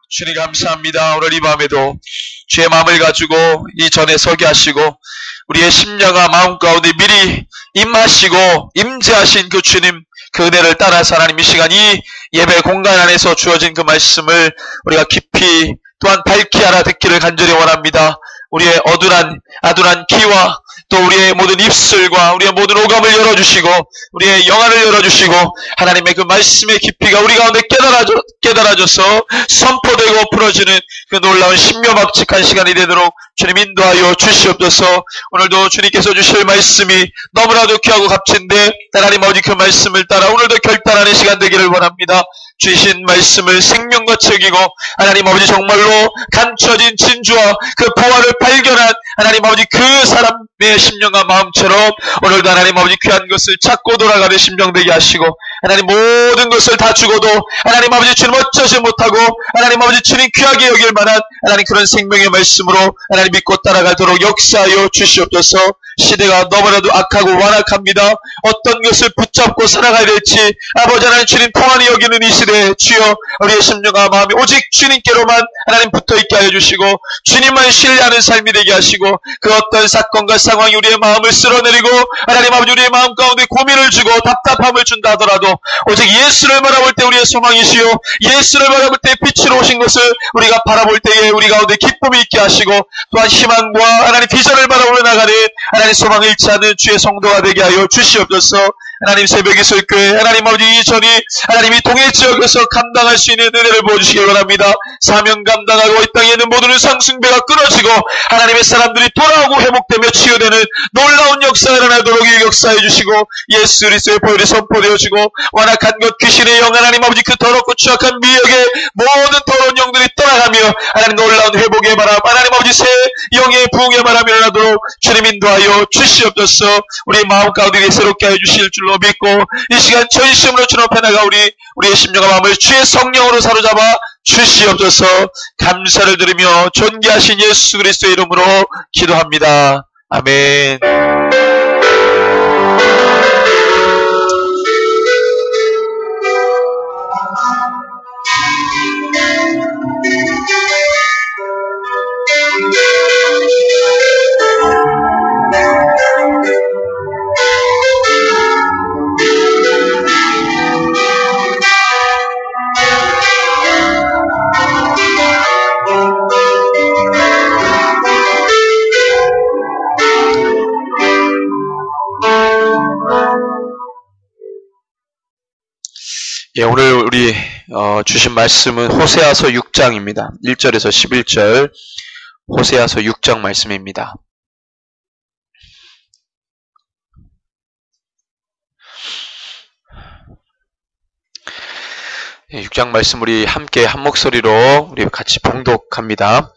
주님 감사합니다. 오늘 이 밤에도 주의 마음을 가지고 이 전에 서게 하시고 우리의 심령과 마음 가운데 미리 임하시고 임재하신 그 주님, 그 은혜를 따라서 하나님 이 시간 이 예배 공간 안에서 주어진 그 말씀을 우리가 깊이 또한 밝히 알아듣기를 간절히 원합니다. 우리의 아둔한 귀와 또 우리의 모든 입술과 우리의 모든 오감을 열어주시고 우리의 영안을 열어주시고 하나님의 그 말씀의 깊이가 우리 가운데 깨달아져서 선포되고 풀어지는 그 놀라운 신묘막측한 시간이 되도록 주님 인도하여 주시옵소서. 오늘도 주님께서 주실 말씀이 너무나도 귀하고 값진데 하나님 아버지 그 말씀을 따라 오늘도 결단하는 시간 되기를 원합니다. 주신 말씀을 생명같이 여기고 하나님 아버지 정말로 감춰진 진주와 그 보화를 발견한 하나님 아버지 그 사람의 심령과 마음처럼 오늘도 하나님 아버지 귀한 것을 찾고 돌아가는 심령 되게 하시고 하나님 모든 것을 다 주고도 하나님 아버지 주님 어쩌지 못하고 하나님 아버지 주님 귀하게 여길 만한 하나님 그런 생명의 말씀으로 하나님 믿고 따라가도록 역사하여 주시옵소서. 시대가 너무나도 악하고 완악합니다. 어떤 것을 붙잡고 살아가야 될지 아버지 하나님 주님 통한이 여기는 이 시대에 주여 우리의 심령과 마음이 오직 주님께로만 하나님 붙어있게 하여 주시고 주님만 신뢰하는 삶이 되게 하시고 그 어떤 사건과 상황이 우리의 마음을 쓸어내리고 하나님 아버지 우리의 마음 가운데 고민을 주고 답답함을 준다 하더라도 오직 예수를 바라볼 때 우리의 소망이시요 예수를 바라볼 때 빛으로 오신 것을 우리가 바라볼 때에 우리 가운데 기쁨이 있게 하시고 또한 희망과 하나님 비전을 바라보며 나가는 하나님 소망을 잃지 않는 주의 성도가 되게 하여 주시옵소서. 하나님 새벽의 설교회 하나님 아버지 이 전이 하나님이 동해 지역에서 감당할 수 있는 은혜를 부어주시기 바랍니다. 사명 감당하고 이 땅에 있는 모든 상승배가 끊어지고 하나님의 사람들이 돌아오고 회복되며 치유되는 놀라운 역사가 일어나도록 이 역사해 주시고 예수 그리스도의 보혈이 선포되어지고 완악한 것 귀신의 영 하나님 아버지 그 더럽고 추악한 미역의 모든 더러운 영들이 떠나가며 하나님 놀라운 회복의 바람 하나님 아버지 새 영의 부흥의 바람이 일어나도록 주님 인도하여 주시옵소서. 우리 마음 가운데 새롭게 하여 주실 줄로 믿고 이 시간 전심으로 주 앞에 나가 우리의 심령과 마음을 주의 성령으로 사로잡아 주시옵소서. 감사를 드리며 존귀하신 예수 그리스도의 이름으로 기도합니다. 아멘. 예, 오늘 우리 주신 말씀은 호세아서 6장입니다. 1절에서 11절 호세아서 6장 말씀입니다. 예, 6장 말씀 우리 함께 한 목소리로 우리 같이 봉독합니다.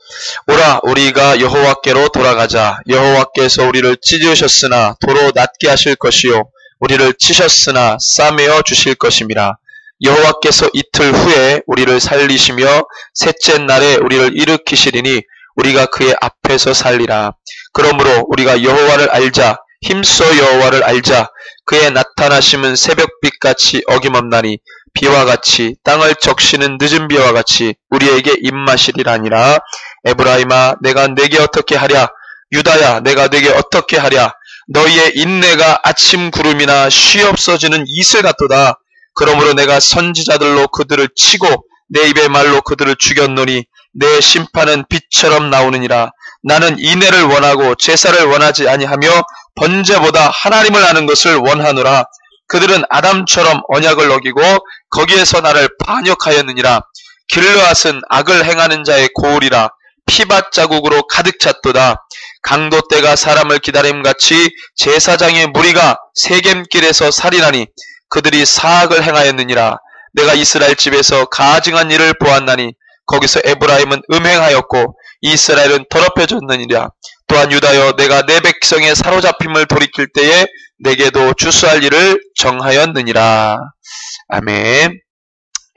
오라 우리가 여호와께로 돌아가자. 여호와께서 우리를 찢으셨으나 도로 낫게 하실 것이요 우리를 치셨으나 싸매어 주실 것임이라. 여호와께서 이틀 후에 우리를 살리시며 셋째 날에 우리를 일으키시리니 우리가 그의 앞에서 살리라. 그러므로 우리가 여호와를 알자. 힘써 여호와를 알자. 그의 나타나심은 새벽빛같이 어김없나니 비와 같이 땅을 적시는 늦은 비와 같이 우리에게 임하시리라니라. 에브라임아 내가 네게 어떻게 하랴. 유다야 내가 네게 어떻게 하랴. 너희의 인내가 아침 구름이나 쉬 없어지는 이슬 같도다. 그러므로 내가 선지자들로 그들을 치고 내 입의 말로 그들을 죽였노니 내 심판은 빛처럼 나오느니라. 나는 인애를 원하고 제사를 원하지 아니하며 번제보다 하나님을 아는 것을 원하노라. 그들은 아담처럼 언약을 어기고 거기에서 나를 반역하였느니라. 길르앗은 악을 행하는 자의 고울이라. 피밭 자국으로 가득 찼도다. 강도 때가 사람을 기다림같이 제사장의 무리가 세겜길에서 살이나니 그들이 사악을 행하였느니라. 내가 이스라엘 집에서 가증한 일을 보았나니 거기서 에브라임은 음행하였고 이스라엘은 더럽혀졌느니라. 또한 유다여 내가 내 백성의 사로잡힘을 돌이킬 때에 내게도 주수할 일을 정하였느니라. 아멘.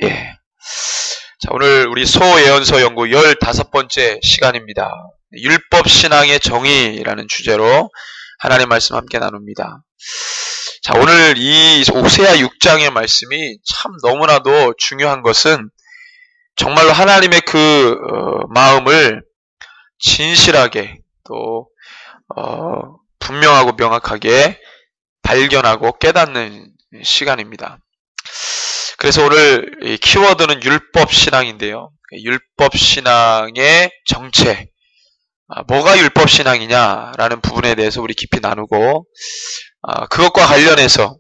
예. 자, 오늘 우리 소예언서 연구 15번째 시간입니다. 율법신앙의 정의라는 주제로 하나님의 말씀 함께 나눕니다. 자, 오늘 이 호세아 6장의 말씀이 참 너무나도 중요한 것은 정말로 하나님의 그 마음을 진실하게 또 분명하고 명확하게 발견하고 깨닫는 시간입니다. 그래서 오늘 이 키워드는 율법신앙인데요. 율법신앙의 정체, 뭐가 율법신앙이냐라는 부분에 대해서 우리 깊이 나누고, 그것과 관련해서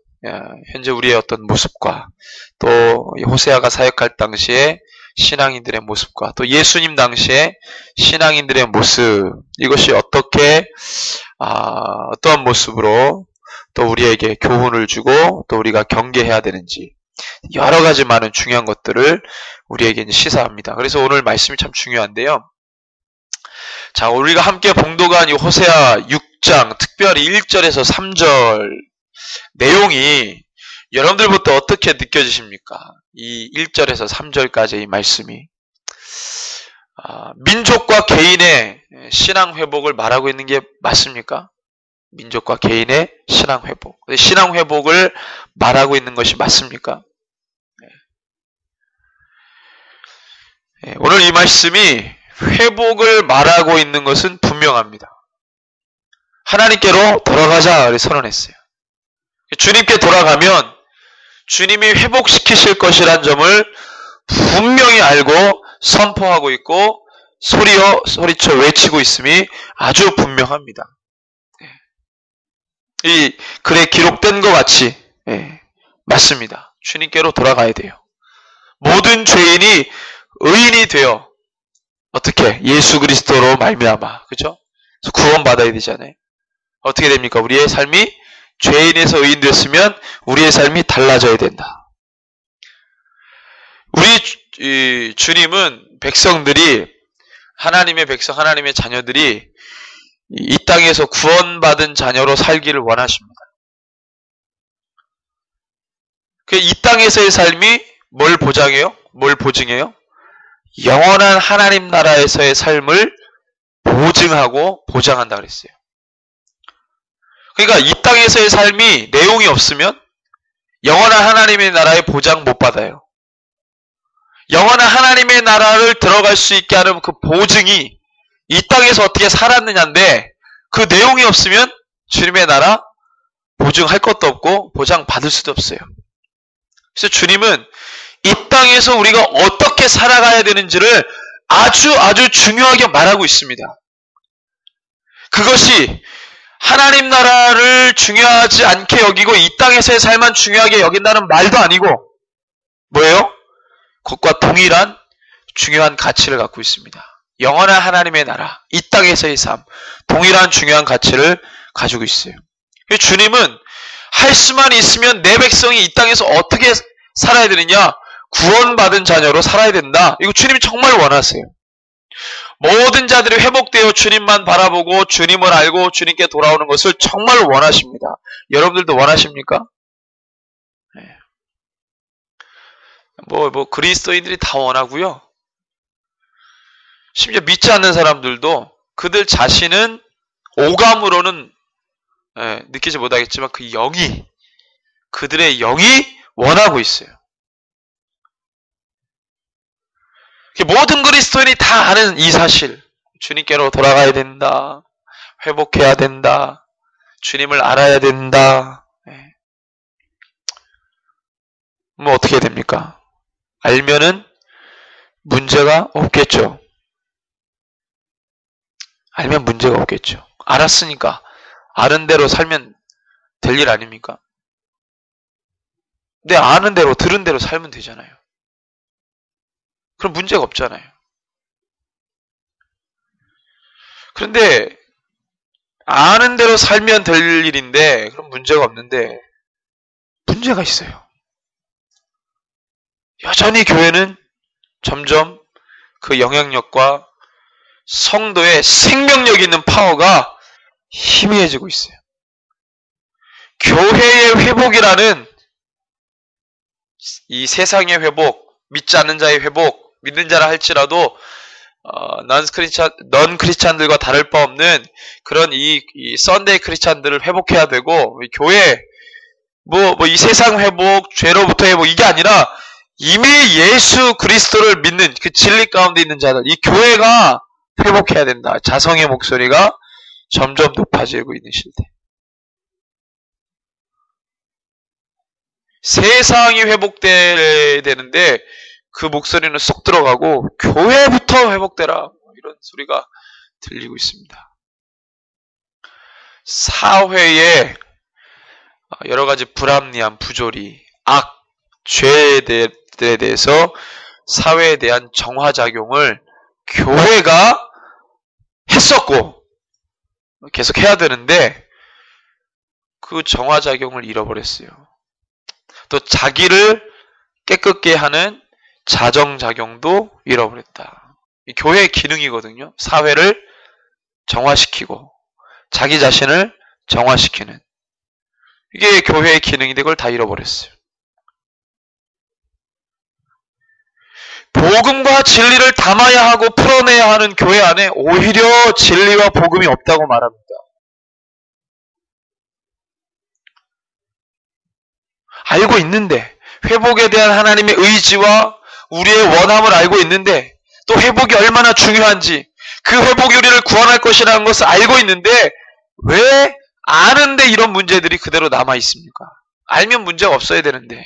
현재 우리의 어떤 모습과 또 호세아가 사역할 당시에 신앙인들의 모습과 또 예수님 당시에 신앙인들의 모습, 이것이 어떻게 어떠한 모습으로 또 우리에게 교훈을 주고 또 우리가 경계해야 되는지 여러 가지 많은 중요한 것들을 우리에게 시사합니다. 그래서 오늘 말씀이 참 중요한데요. 자, 우리가 함께 봉독한 이 호세아 6장, 특별히 1절에서 3절 내용이 여러분들부터 어떻게 느껴지십니까? 이 1절에서 3절까지의 이 말씀이 민족과 개인의 신앙 회복을 말하고 있는 게 맞습니까? 민족과 개인의 신앙 회복. 신앙 회복을 말하고 있는 것이 맞습니까? 오늘 이 말씀이 회복을 말하고 있는 것은 분명합니다. 하나님께로 돌아가자 선언했어요. 주님께 돌아가면 주님이 회복시키실 것이란 점을 분명히 알고 선포하고 있고 소리쳐 외치고 있음이 아주 분명합니다. 이 글에 기록된 것 같이 맞습니다. 주님께로 돌아가야 돼요. 모든 죄인이 의인이 되어 어떻게? 예수 그리스도로 말미암아, 그죠? 구원받아야 되잖아요. 어떻게 됩니까? 우리의 삶이 죄인에서 의인 됐으면 우리의 삶이 달라져야 된다. 우리 주님은 백성들이, 하나님의 백성, 하나님의 자녀들이 이 땅에서 구원받은 자녀로 살기를 원하십니다. 이 땅에서의 삶이 뭘 보장해요? 뭘 보증해요? 영원한 하나님 나라에서의 삶을 보증하고 보장한다 그랬어요. 그러니까 이 땅에서의 삶이 내용이 없으면 영원한 하나님의 나라의 보장 못 받아요. 영원한 하나님의 나라를 들어갈 수 있게 하는 그 보증이 이 땅에서 어떻게 살았느냐인데, 그 내용이 없으면 주님의 나라 보증할 것도 없고 보장 받을 수도 없어요. 그래서 주님은 이 땅에서 우리가 어떻게 살아가야 되는지를 아주 중요하게 말하고 있습니다. 그것이 하나님 나라를 중요하지 않게 여기고 이 땅에서의 삶만 중요하게 여긴다는 말도 아니고, 뭐예요? 그것과 동일한 중요한 가치를 갖고 있습니다. 영원한 하나님의 나라, 이 땅에서의 삶, 동일한 중요한 가치를 가지고 있어요. 주님은 할 수만 있으면 내 백성이 이 땅에서 어떻게 살아야 되느냐? 구원받은 자녀로 살아야 된다. 이거 주님이 정말 원하세요. 모든 자들이 회복되어 주님만 바라보고 주님을 알고 주님께 돌아오는 것을 정말 원하십니다. 여러분들도 원하십니까? 네. 그리스도인들이 다 원하고요. 심지어 믿지 않는 사람들도 그들 자신은 오감으로는 느끼지 못하겠지만 그들의 영이 원하고 있어요. 모든 그리스도인이 다 아는 이 사실, 주님께로 돌아가야 된다, 회복해야 된다, 주님을 알아야 된다. 뭐 어떻게 됩니까? 알면은 문제가 없겠죠. 알면 문제가 없겠죠. 알았으니까 아는 대로 살면 될 일 아닙니까? 근데 아는 대로 들은 대로 살면 되잖아요. 그럼 문제가 없잖아요. 그런데 아는 대로 살면 될 일인데 그럼 문제가 없는데 문제가 있어요. 여전히 교회는 점점 그 영향력과 성도의 생명력 있는 파워가 희미해지고 있어요. 교회의 회복이라는 이 세상의 회복, 믿지 않는 자의 회복, 믿는 자라 할지라도 넌 크리스찬들과 다를 바 없는 그런 이 썬데이 크리스찬들을 회복해야 되고, 교회 이 세상 회복, 죄로부터 회복, 이게 아니라 이미 예수 그리스도를 믿는 그 진리 가운데 있는 자들, 이 교회가 회복해야 된다. 자성의 목소리가 점점 높아지고 있는 시대. 세상이 회복돼야 되는데 그 목소리는 쏙 들어가고 교회부터 회복되라, 이런 소리가 들리고 있습니다. 사회에 여러 가지 불합리한 부조리, 악, 죄에 대해서 사회에 대한 정화작용을 교회가 했었고 계속 해야 되는데 그 정화작용을 잃어버렸어요. 또 자기를 깨끗게 하는 자정작용도 잃어버렸다. 이 교회의 기능이거든요. 사회를 정화시키고 자기 자신을 정화시키는, 이게 교회의 기능인데 그걸 다 잃어버렸어요. 복음과 진리를 담아야 하고 풀어내야 하는 교회 안에 오히려 진리와 복음이 없다고 말합니다. 알고 있는데, 회복에 대한 하나님의 의지와 우리의 원함을 알고 있는데, 또 회복이 얼마나 중요한지, 그 회복이 우리를 구원할 것이라는 것을 알고 있는데 왜 아는데 이런 문제들이 그대로 남아 있습니까? 알면 문제가 없어야 되는데.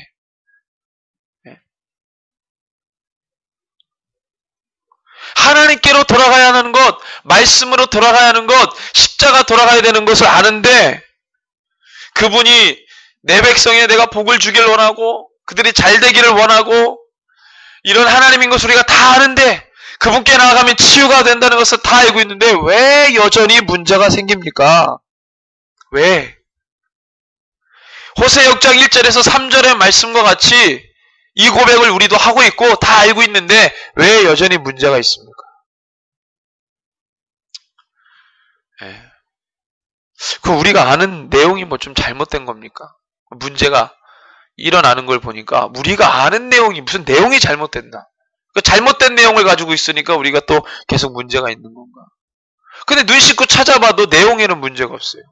하나님께로 돌아가야 하는 것, 말씀으로 돌아가야 하는 것, 십자가 돌아가야 되는 것을 아는데 그분이 내 백성에 내가 복을 주길 원하고 그들이 잘 되기를 원하고 이런 하나님인 것을 우리가 다 아는데 그분께 나아가면 치유가 된다는 것을 다 알고 있는데 왜 여전히 문제가 생깁니까? 왜? 호세아 6장 1절에서 3절의 말씀과 같이 이 고백을 우리도 하고 있고 다 알고 있는데 왜 여전히 문제가 있습니까? 그 우리가 아는 내용이 뭐 좀 잘못된 겁니까? 문제가 일어나는 걸 보니까 우리가 아는 내용이 무슨 내용이 잘못됐나? 그 잘못된 내용을 가지고 있으니까 우리가 또 계속 문제가 있는 건가? 근데 눈 씻고 찾아봐도 내용에는 문제가 없어요.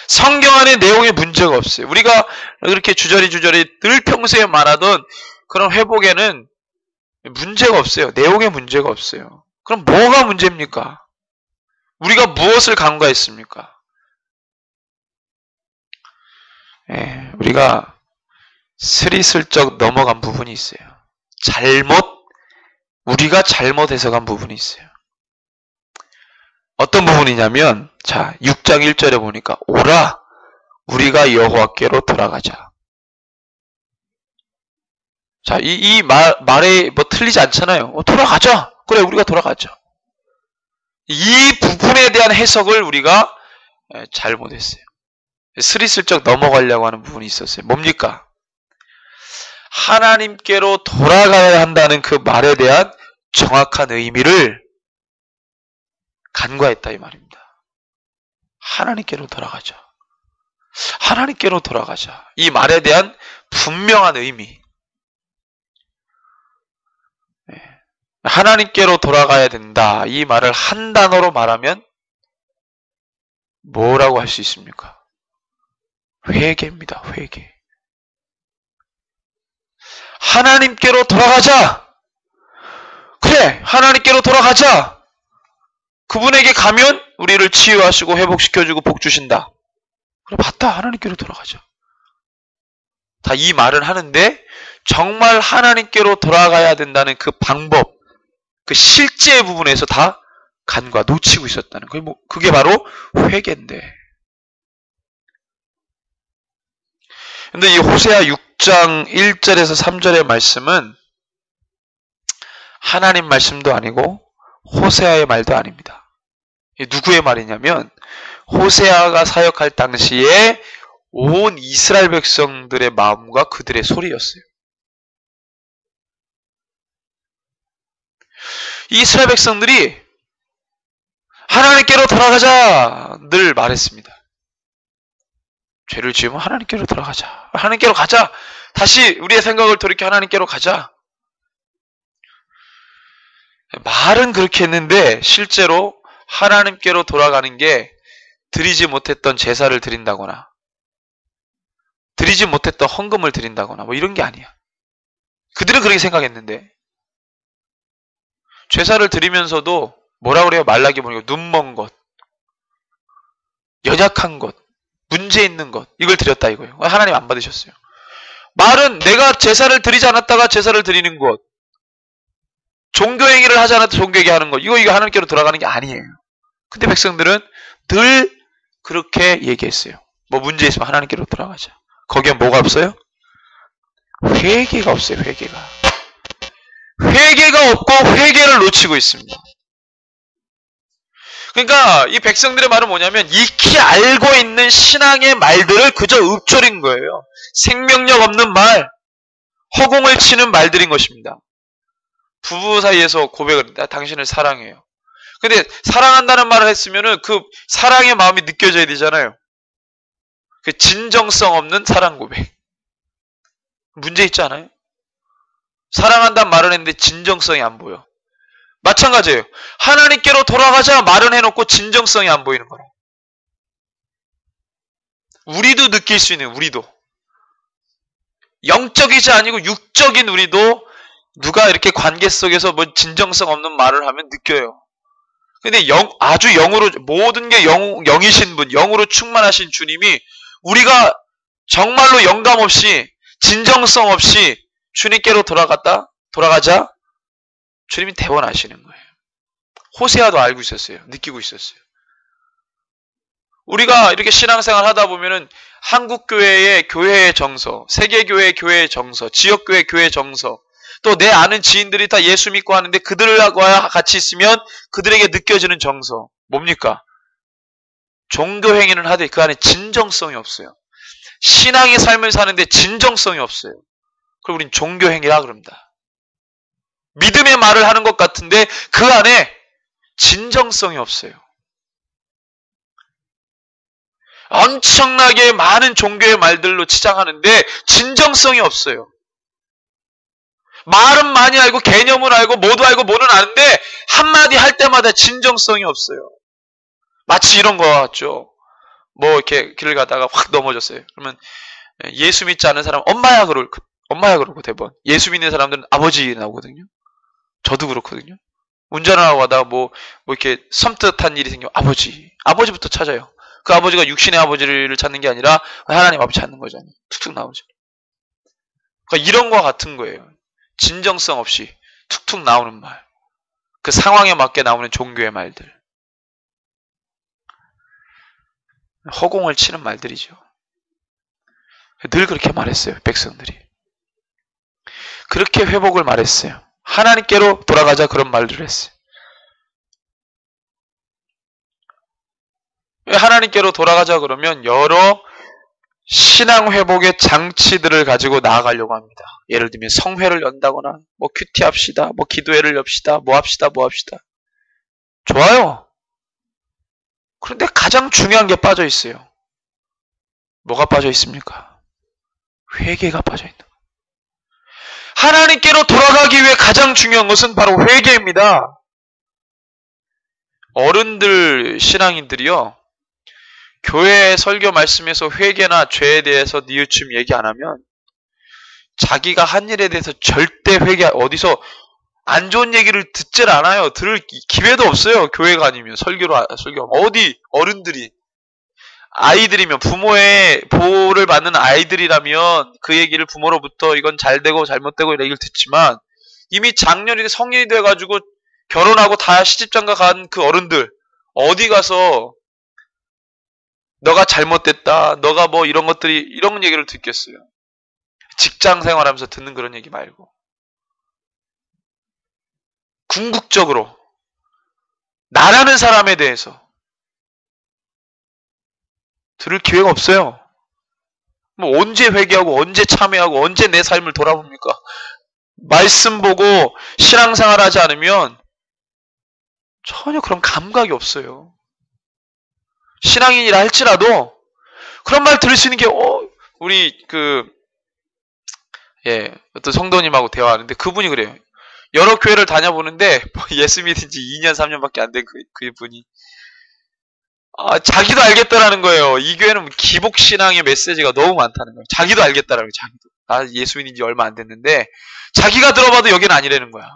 성경 안에 내용에 문제가 없어요. 우리가 그렇게 주저리 늘 평소에 말하던 그런 회복에는 문제가 없어요. 내용에 문제가 없어요. 그럼 뭐가 문제입니까? 우리가 무엇을 간과했습니까? 우리가 스리슬쩍 넘어간 부분이 있어요. 우리가 잘못 해석한 부분이 있어요. 어떤 부분이냐면, 자, 6장 1절에 보니까, 오라, 우리가 여호와께로 돌아가자. 자, 이 말에 뭐 틀리지 않잖아요. 돌아가자. 그래, 우리가 돌아가자. 이 부분에 대한 해석을 우리가 잘못했어요. 스리슬쩍 넘어가려고 하는 부분이 있었어요. 뭡니까? 하나님께로 돌아가야 한다는 그 말에 대한 정확한 의미를 간과했다 이 말입니다. 하나님께로 돌아가자. 하나님께로 돌아가자. 이 말에 대한 분명한 의미. 하나님께로 돌아가야 된다. 이 말을 한 단어로 말하면 뭐라고 할 수 있습니까? 회개입니다. 회개. 하나님께로 돌아가자. 그래, 하나님께로 돌아가자. 그분에게 가면 우리를 치유하시고 회복시켜주고 복 주신다. 그래, 맞다. 하나님께로 돌아가자. 다 이 말은 하는데 정말 하나님께로 돌아가야 된다는 그 방법, 그 실제 부분에서 다 간과 놓치고 있었다는 거예요. 그게 바로 회개인데. 근데 이 호세아 6장 1절에서 3절의 말씀은 하나님 말씀도 아니고 호세아의 말도 아닙니다. 누구의 말이냐면 호세아가 사역할 당시에 온 이스라엘 백성들의 마음과 그들의 소리였어요. 이스라엘 백성들이 하나님께로 돌아가자 늘 말했습니다. 죄를 지으면 하나님께로 돌아가자. 하나님께로 가자. 다시 우리의 생각을 돌이켜 하나님께로 가자. 말은 그렇게 했는데 실제로 하나님께로 돌아가는 게 드리지 못했던 제사를 드린다거나 드리지 못했던 헌금을 드린다거나 뭐 이런 게 아니야. 그들은 그렇게 생각했는데 제사를 드리면서도 뭐라 그래요? 말라기 보니까 눈먼 것, 연약한 것, 문제 있는 것 이걸 드렸다 이거예요. 하나님 안 받으셨어요. 말은 내가 제사를 드리지 않았다가 제사를 드리는 것, 종교행위를 하지 않았다 종교행위 하는 것, 이거 하나님께로 돌아가는 게 아니에요. 근데 백성들은 늘 그렇게 얘기했어요. 뭐 문제 있으면 하나님께로 돌아가자. 거기에 뭐가 없어요? 회개가 없어요. 회개가 없고 회개를 놓치고 있습니다. 그러니까 이 백성들의 말은 뭐냐면 익히 알고 있는 신앙의 말들을 그저 읊조린 거예요. 생명력 없는 말, 허공을 치는 말들인 것입니다. 부부 사이에서 고백을 나 당신을 사랑해요. 근데 사랑한다는 말을 했으면은 그 사랑의 마음이 느껴져야 되잖아요. 그 진정성 없는 사랑 고백. 문제 있지 않아요? 사랑한다는 말을 했는데 진정성이 안 보여. 마찬가지예요. 하나님께로 돌아가자 말은 해놓고 진정성이 안 보이는 거라. 우리도 느낄 수 있는 우리도. 영적이지 아니고 육적인 우리도 누가 이렇게 관계 속에서 뭐 진정성 없는 말을 하면 느껴요. 근데 아주 영으로 모든 게 영이신 분, 영으로 충만하신 주님이 우리가 정말로 영감 없이 진정성 없이 주님께로 돌아가자 주님이 대원하시는 거예요. 호세아도 알고 있었어요. 느끼고 있었어요. 우리가 이렇게 신앙생활 하다 보면은 한국교회의 교회의 정서, 세계교회의 교회의 정서, 지역교회 교회의 정서, 또 내 아는 지인들이 다 예수 믿고 하는데 그들과 같이 있으면 그들에게 느껴지는 정서 뭡니까? 종교행위는 하되 그 안에 진정성이 없어요. 신앙의 삶을 사는데 진정성이 없어요. 그럼 우린 종교행위라 그럽니다. 믿음의 말을 하는 것 같은데 그 안에 진정성이 없어요. 엄청나게 많은 종교의 말들로 치장하는데 진정성이 없어요. 말은 많이 알고 개념을 알고 뭐도 알고 뭐는 아는데 한마디 할 때마다 진정성이 없어요. 마치 이런 거 같죠. 뭐 이렇게 길을 가다가 확 넘어졌어요. 그러면 예수 믿지 않은 사람은 엄마야 그러고 대부분 예수 믿는 사람들은 아버지 나오거든요. 저도 그렇거든요. 운전을 하고 가다가 뭐 이렇게 섬뜩한 일이 생기면 아버지부터 찾아요. 그 아버지가 육신의 아버지를 찾는 게 아니라 하나님 아버지 찾는 거잖아요. 툭툭 나오죠. 그러니까 이런 거 같은 거예요. 진정성 없이 툭툭 나오는 말. 그 상황에 맞게 나오는 종교의 말들. 허공을 치는 말들이죠. 늘 그렇게 말했어요. 백성들이. 그렇게 회복을 말했어요. 하나님께로 돌아가자 그런 말들을 했어요. 하나님께로 돌아가자 그러면 여러 신앙 회복의 장치들을 가지고 나아가려고 합니다. 예를 들면 성회를 연다거나 뭐 큐티 합시다. 뭐 기도회를 엽시다. 뭐 합시다. 좋아요. 그런데 가장 중요한 게 빠져 있어요. 뭐가 빠져 있습니까? 회개가 빠져 있는 거예요. 하나님께로 돌아가기 위해 가장 중요한 것은 바로 회개입니다. 어른들, 신앙인들이요. 교회 설교 말씀에서 회개나 죄에 대해서 뉘우침 얘기 안 하면 자기가 한 일에 대해서 절대 어디서 안 좋은 얘기를 듣질 않아요. 들을 기회도 없어요. 교회가 아니면 설교 어디 어른들이 아이들이면 부모의 보호를 받는 아이들이라면 그 얘기를 부모로부터 이건 잘되고 잘못되고 이런 얘기를 듣지만 이미 작년에 성인이 돼가지고 결혼하고 다 시집장가 간 그 어른들 어디 가서 너가 잘못됐다. 너가 뭐 이런 얘기를 듣겠어요. 직장 생활하면서 듣는 그런 얘기 말고. 궁극적으로 나라는 사람에 대해서 들을 기회가 없어요. 뭐 언제 회개하고 언제 참회하고 언제 내 삶을 돌아봅니까? 말씀 보고 신앙생활 하지 않으면 전혀 그런 감각이 없어요. 신앙인이라 할지라도 그런 말 들을 수 있는 게 우리 어떤 성도님하고 대화하는데 그분이 그래요. 여러 교회를 다녀보는데 예수 믿은 지 2년 3년밖에 안 된 그분이 자기도 알겠다라는 거예요. 이 교회는 기복신앙의 메시지가 너무 많다는 거예요. 자기도 알겠다라는 거예요. 자기도. 나 예수 믿은 지 얼마 안 됐는데 자기가 들어봐도 여기는 아니라는 거야.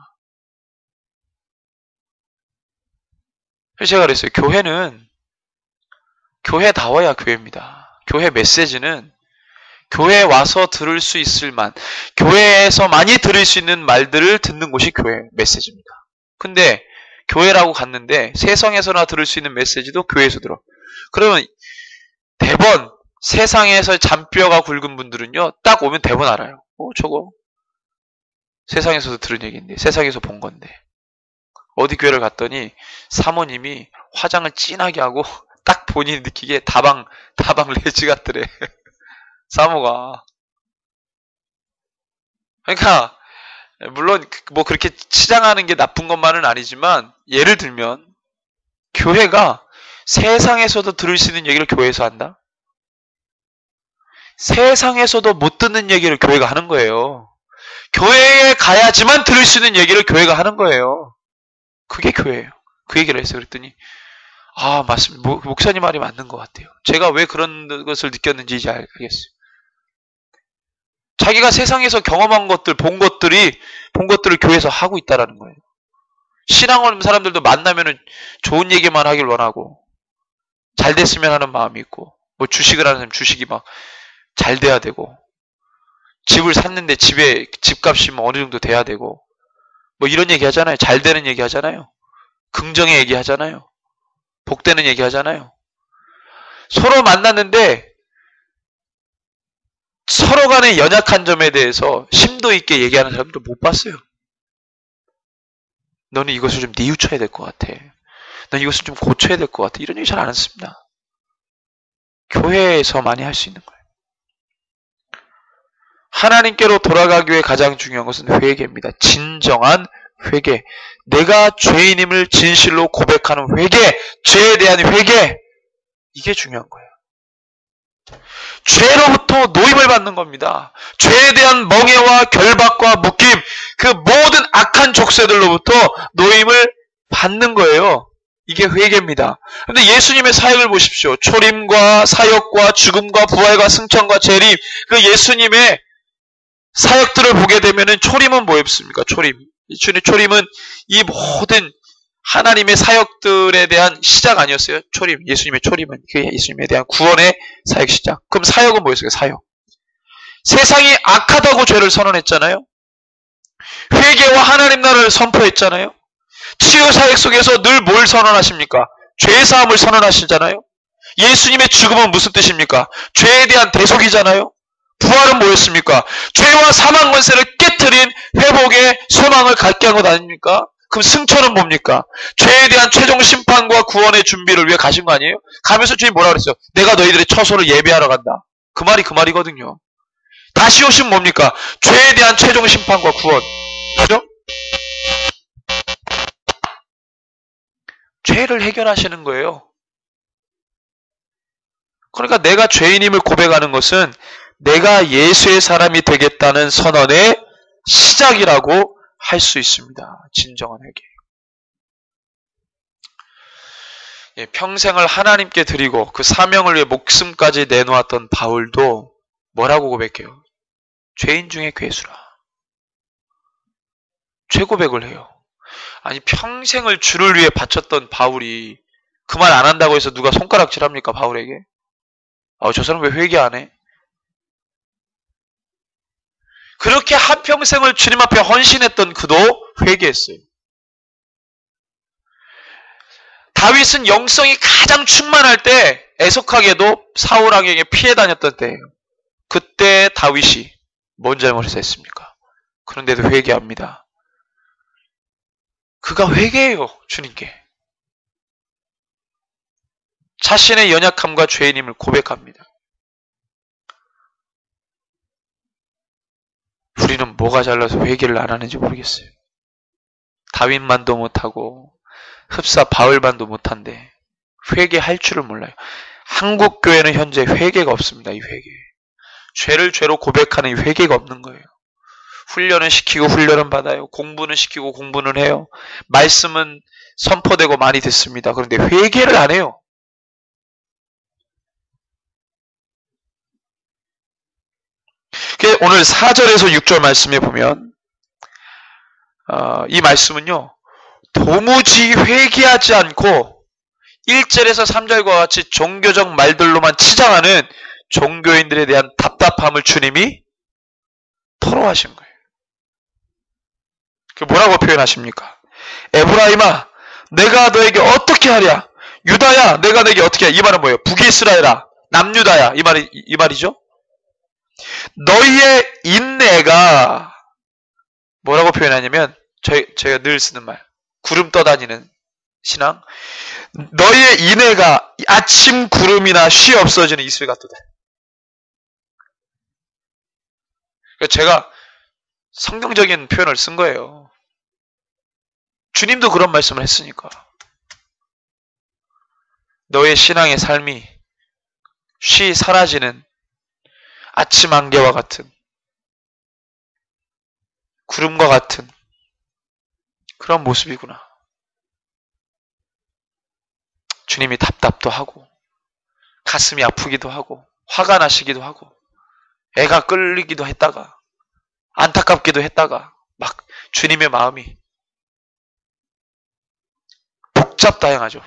그래서 제가 그랬어요. 교회는 교회다워야 교회입니다. 교회 메시지는 교회에 와서 들을 수 있을 교회에서 많이 들을 수 있는 말들을 듣는 곳이 교회 메시지입니다. 근데 교회라고 갔는데 세상에서나 들을 수 있는 메시지도 교회에서 들어. 그러면 대번 세상에서 잔뼈가 굵은 분들은요, 딱 오면 대번 알아요. 저거 세상에서도 들은 얘기인데, 세상에서 본 건데. 어디 교회를 갔더니 사모님이 화장을 진하게 하고 딱 본인이 느끼기에 다방 레지 같더래. 사모가. 그러니까 물론 뭐 그렇게 치장하는 게 나쁜 것만은 아니지만, 예를 들면 교회가 세상에서도 들을 수 있는 얘기를 교회에서 한다? 세상에서도 못 듣는 얘기를 교회가 하는 거예요. 교회에 가야지만 들을 수 있는 얘기를 교회가 하는 거예요. 그게 교회예요. 그 얘기를 했어요. 그랬더니 맞습니다. 목사님 말이 맞는 것 같아요. 제가 왜 그런 것을 느꼈는지 이제 알겠어요. 자기가 세상에서 경험한 것들, 본 것들을 교회에서 하고 있다라는 거예요. 신앙 없는 사람들도 만나면은 좋은 얘기만 하길 원하고, 잘 됐으면 하는 마음이 있고, 뭐 주식을 하는 사람 주식이 막 잘 돼야 되고, 집을 샀는데 집값이 뭐 어느 정도 돼야 되고, 뭐 이런 얘기 하잖아요. 잘 되는 얘기 하잖아요. 긍정의 얘기 하잖아요. 복되는 얘기 하잖아요. 서로 만났는데 서로 간의 연약한 점에 대해서 심도 있게 얘기하는 사람도 못 봤어요. 너는 이것을 좀 뉘우쳐야 될 것 같아. 넌 이것을 좀 고쳐야 될 것 같아. 이런 얘기 잘 안 했습니다. 교회에서 많이 할 수 있는 거예요. 하나님께로 돌아가기 위해 가장 중요한 것은 회개입니다. 진정한 회개. 내가 죄인임을 진실로 고백하는 회개. 죄에 대한 회개. 이게 중요한 거예요. 죄로부터 노임을 받는 겁니다. 죄에 대한 멍해와 결박과 묶임, 그 모든 악한 족쇄들로부터 노임을 받는 거예요. 이게 회개입니다. 근데 예수님의 사역을 보십시오. 초림과 사역과 죽음과 부활과 승천과 재림, 그 예수님의 사역들을 보게 되면은 초림은 뭐였습니까? 초림은 이 모든 하나님의 사역들에 대한 시작 아니었어요? 예수님의 초림은 그게 예수님에 대한 구원의 사역 시작. 그럼 사역은 뭐였어요? 사역. 세상이 악하다고 죄를 선언했잖아요. 회개와 하나님 나라를 선포했잖아요. 치유 사역 속에서 늘 뭘 선언하십니까? 죄 사함을 선언하시잖아요. 예수님의 죽음은 무슨 뜻입니까? 죄에 대한 대속이잖아요. 부활은 뭐였습니까? 죄와 사망 권세를 깨트린 회복의 소망을 갖게 한 것 아닙니까? 그럼 승천은 뭡니까? 죄에 대한 최종 심판과 구원의 준비를 위해 가신 거 아니에요? 가면서 주님 뭐라 그랬어요? 내가 너희들의 처소를 예배하러 간다. 그 말이거든요. 다시 오신 뭡니까? 죄에 대한 최종 심판과 구원. 그죠? 죄를 해결하시는 거예요. 그러니까 내가 죄인임을 고백하는 것은 내가 예수의 사람이 되겠다는 선언의 시작이라고 할 수 있습니다. 진정한 회개. 평생을 하나님께 드리고 그 사명을 위해 목숨까지 내놓았던 바울도 뭐라고 고백해요? 죄인 중에 괴수라. 죄 고백을 해요. 아니 평생을 주를 위해 바쳤던 바울이 그 말 안 한다고 해서 누가 손가락질합니까? 바울에게? 저 사람 왜 회개 안 해? 그렇게 한평생을 주님 앞에 헌신했던 그도 회개했어요. 다윗은 영성이 가장 충만할 때 애석하게도 사울 왕에게 피해 다녔던 때예요. 그때 다윗이 뭔 잘못을 했습니까? 그런데도 회개합니다. 그가 회개해요. 주님께. 자신의 연약함과 죄인임을 고백합니다. 우리는 뭐가 잘나서 회개를 안 하는지 모르겠어요. 다윗만도 못하고 흡사 바울만도 못한데 회개할 줄을 몰라요. 한국 교회는 현재 회개가 없습니다. 이 회개. 죄를 죄로 고백하는 이 회개가 없는 거예요. 훈련은 시키고 훈련은 받아요. 공부는 시키고 공부는 해요. 말씀은 선포되고 많이 듣습니다. 그런데 회개를 안 해요. 오늘 4절에서 6절 말씀에 보면 이 말씀은요, 도무지 회개하지 않고 1절에서 3절과 같이 종교적 말들로만 치장하는 종교인들에 대한 답답함을 주님이 토로하신 거예요. 그 뭐라고 표현하십니까? 에브라임아, 내가 너에게 어떻게 하랴? 유다야, 내가 너에게 어떻게 하랴? 이 말은 뭐예요? 북이스라엘아, 남유다야, 이 말이죠. 너희의 인내가 뭐라고 표현하냐면, 제가 늘 쓰는 말, 구름 떠다니는 신앙, 너희의 인애가 아침 구름이나 쉬 없어지는 이슬 같도다. 제가 성경적인 표현을 쓴 거예요. 주님도 그런 말씀을 했으니까. 너의 신앙의 삶이 쉬 사라지는 아침 안개와 같은, 구름과 같은 그런 모습이구나. 주님이 답답도 하고, 가슴이 아프기도 하고, 화가 나시기도 하고, 애가 끌리기도 했다가, 안타깝기도 했다가, 막 주님의 마음이 복잡다양하죠.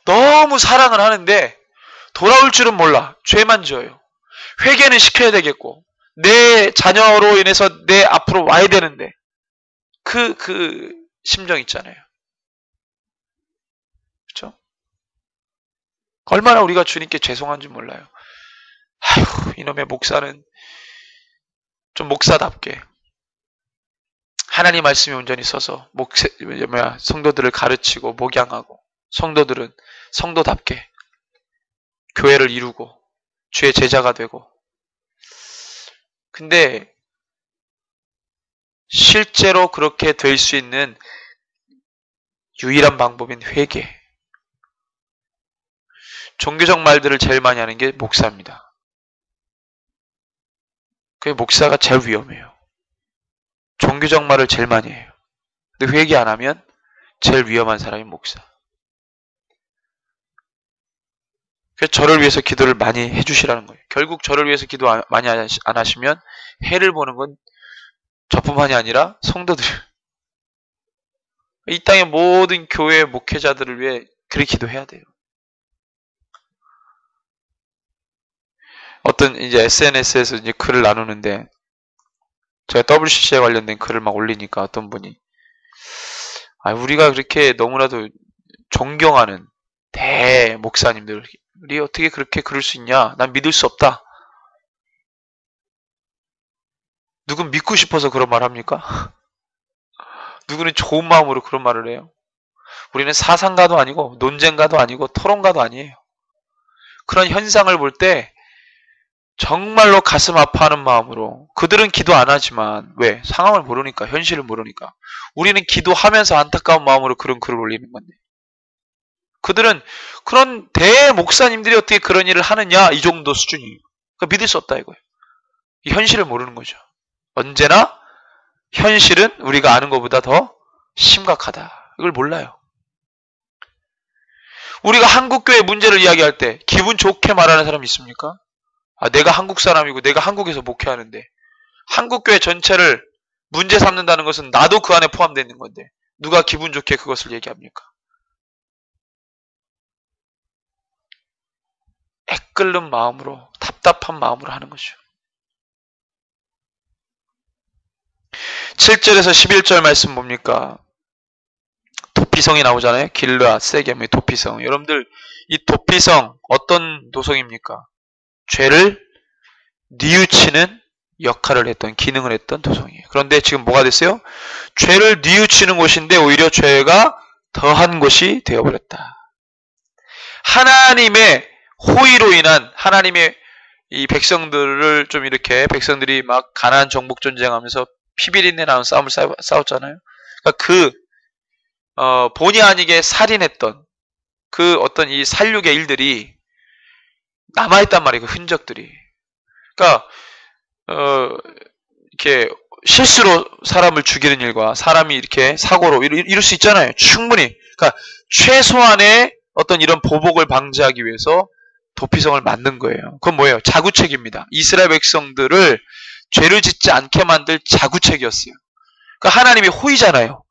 너무 사랑을 하는데 돌아올 줄은 몰라. 죄만 지어요. 회개는 시켜야 되겠고, 내 자녀로 인해서 내 앞으로 와야 되는데, 그 심정 있잖아요. 그렇죠? 얼마나 우리가 주님께 죄송한지 몰라요. 아휴, 이놈의 목사는 좀 목사답게 하나님 말씀이 온전히 써서 성도들을 가르치고 목양하고, 성도들은 성도답게 교회를 이루고 주의 제자가 되고. 근데 실제로 그렇게 될 수 있는 유일한 방법인 회개. 종교적 말들을 제일 많이 하는 게 목사입니다. 그 목사가 제일 위험해요. 종교적 말을 제일 많이 해요. 근데 회개 안 하면 제일 위험한 사람이 목사. 그래서 저를 위해서 기도를 많이 해주시라는 거예요. 결국 저를 위해서 기도 많이 안 하시면 해를 보는 건 저뿐만이 아니라 성도들, 이 땅의 모든 교회 목회자들을 위해 그렇게 기도해야 돼요. 어떤 이제 SNS에서 이제 글을 나누는데, 제가 WCC에 관련된 글을 막 올리니까 어떤 분이, 우리가 그렇게 너무나도 존경하는 대 목사님들이 어떻게 그렇게 그럴 수 있냐? 난 믿을 수 없다. 누군 믿고 싶어서 그런 말 합니까? 누구는 좋은 마음으로 그런 말을 해요? 우리는 사상가도 아니고 논쟁가도 아니고 토론가도 아니에요. 그런 현상을 볼 때 정말로 가슴 아파하는 마음으로, 그들은 기도 안 하지만, 왜? 상황을 모르니까, 현실을 모르니까. 우리는 기도하면서 안타까운 마음으로 그런 글을 올리는 건데, 그들은 그런 대목사님들이 어떻게 그런 일을 하느냐, 이 정도 수준이에요. 그러니까 믿을 수 없다 이거예요. 이 현실을 모르는 거죠. 언제나 현실은 우리가 아는 것보다 더 심각하다. 이걸 몰라요. 우리가 한국교회 문제를 이야기할 때 기분 좋게 말하는 사람이 있습니까? 내가 한국 사람이고 내가 한국에서 목회하는데, 한국교회 전체를 문제 삼는다는 것은 나도 그 안에 포함되어 있는 건데 누가 기분 좋게 그것을 얘기합니까? 애끓는 마음으로, 답답한 마음으로 하는 거죠. 7절에서 11절 말씀 뭡니까? 도피성이 나오잖아요. 길르앗, 세겜의 도피성. 여러분들, 이 도피성 어떤 도성입니까? 죄를 뉘우치는 역할을 했던, 기능을 했던 도성이에요. 그런데 지금 뭐가 됐어요? 죄를 뉘우치는 곳인데 오히려 죄가 더한 곳이 되어버렸다. 하나님의 호의로 인한, 하나님의 이 백성들을 좀 이렇게, 백성들이 막 가나안 정복 전쟁하면서 피비린내 나는 싸움을 싸웠잖아요. 그러니까 본의 아니게 살인했던 그 어떤 이 살육의 일들이 남아있단 말이에요. 그 흔적들이. 그러니까 이렇게 실수로 사람을 죽이는 일과 사람이 이렇게 사고로 이럴 수 있잖아요. 충분히. 그러니까 최소한의 어떤 이런 보복을 방지하기 위해서 도피성을 만든 거예요. 그건 뭐예요? 자구책입니다. 이스라엘 백성들을 죄를 짓지 않게 만들 자구책이었어요. 그러니까 하나님이 호의잖아요.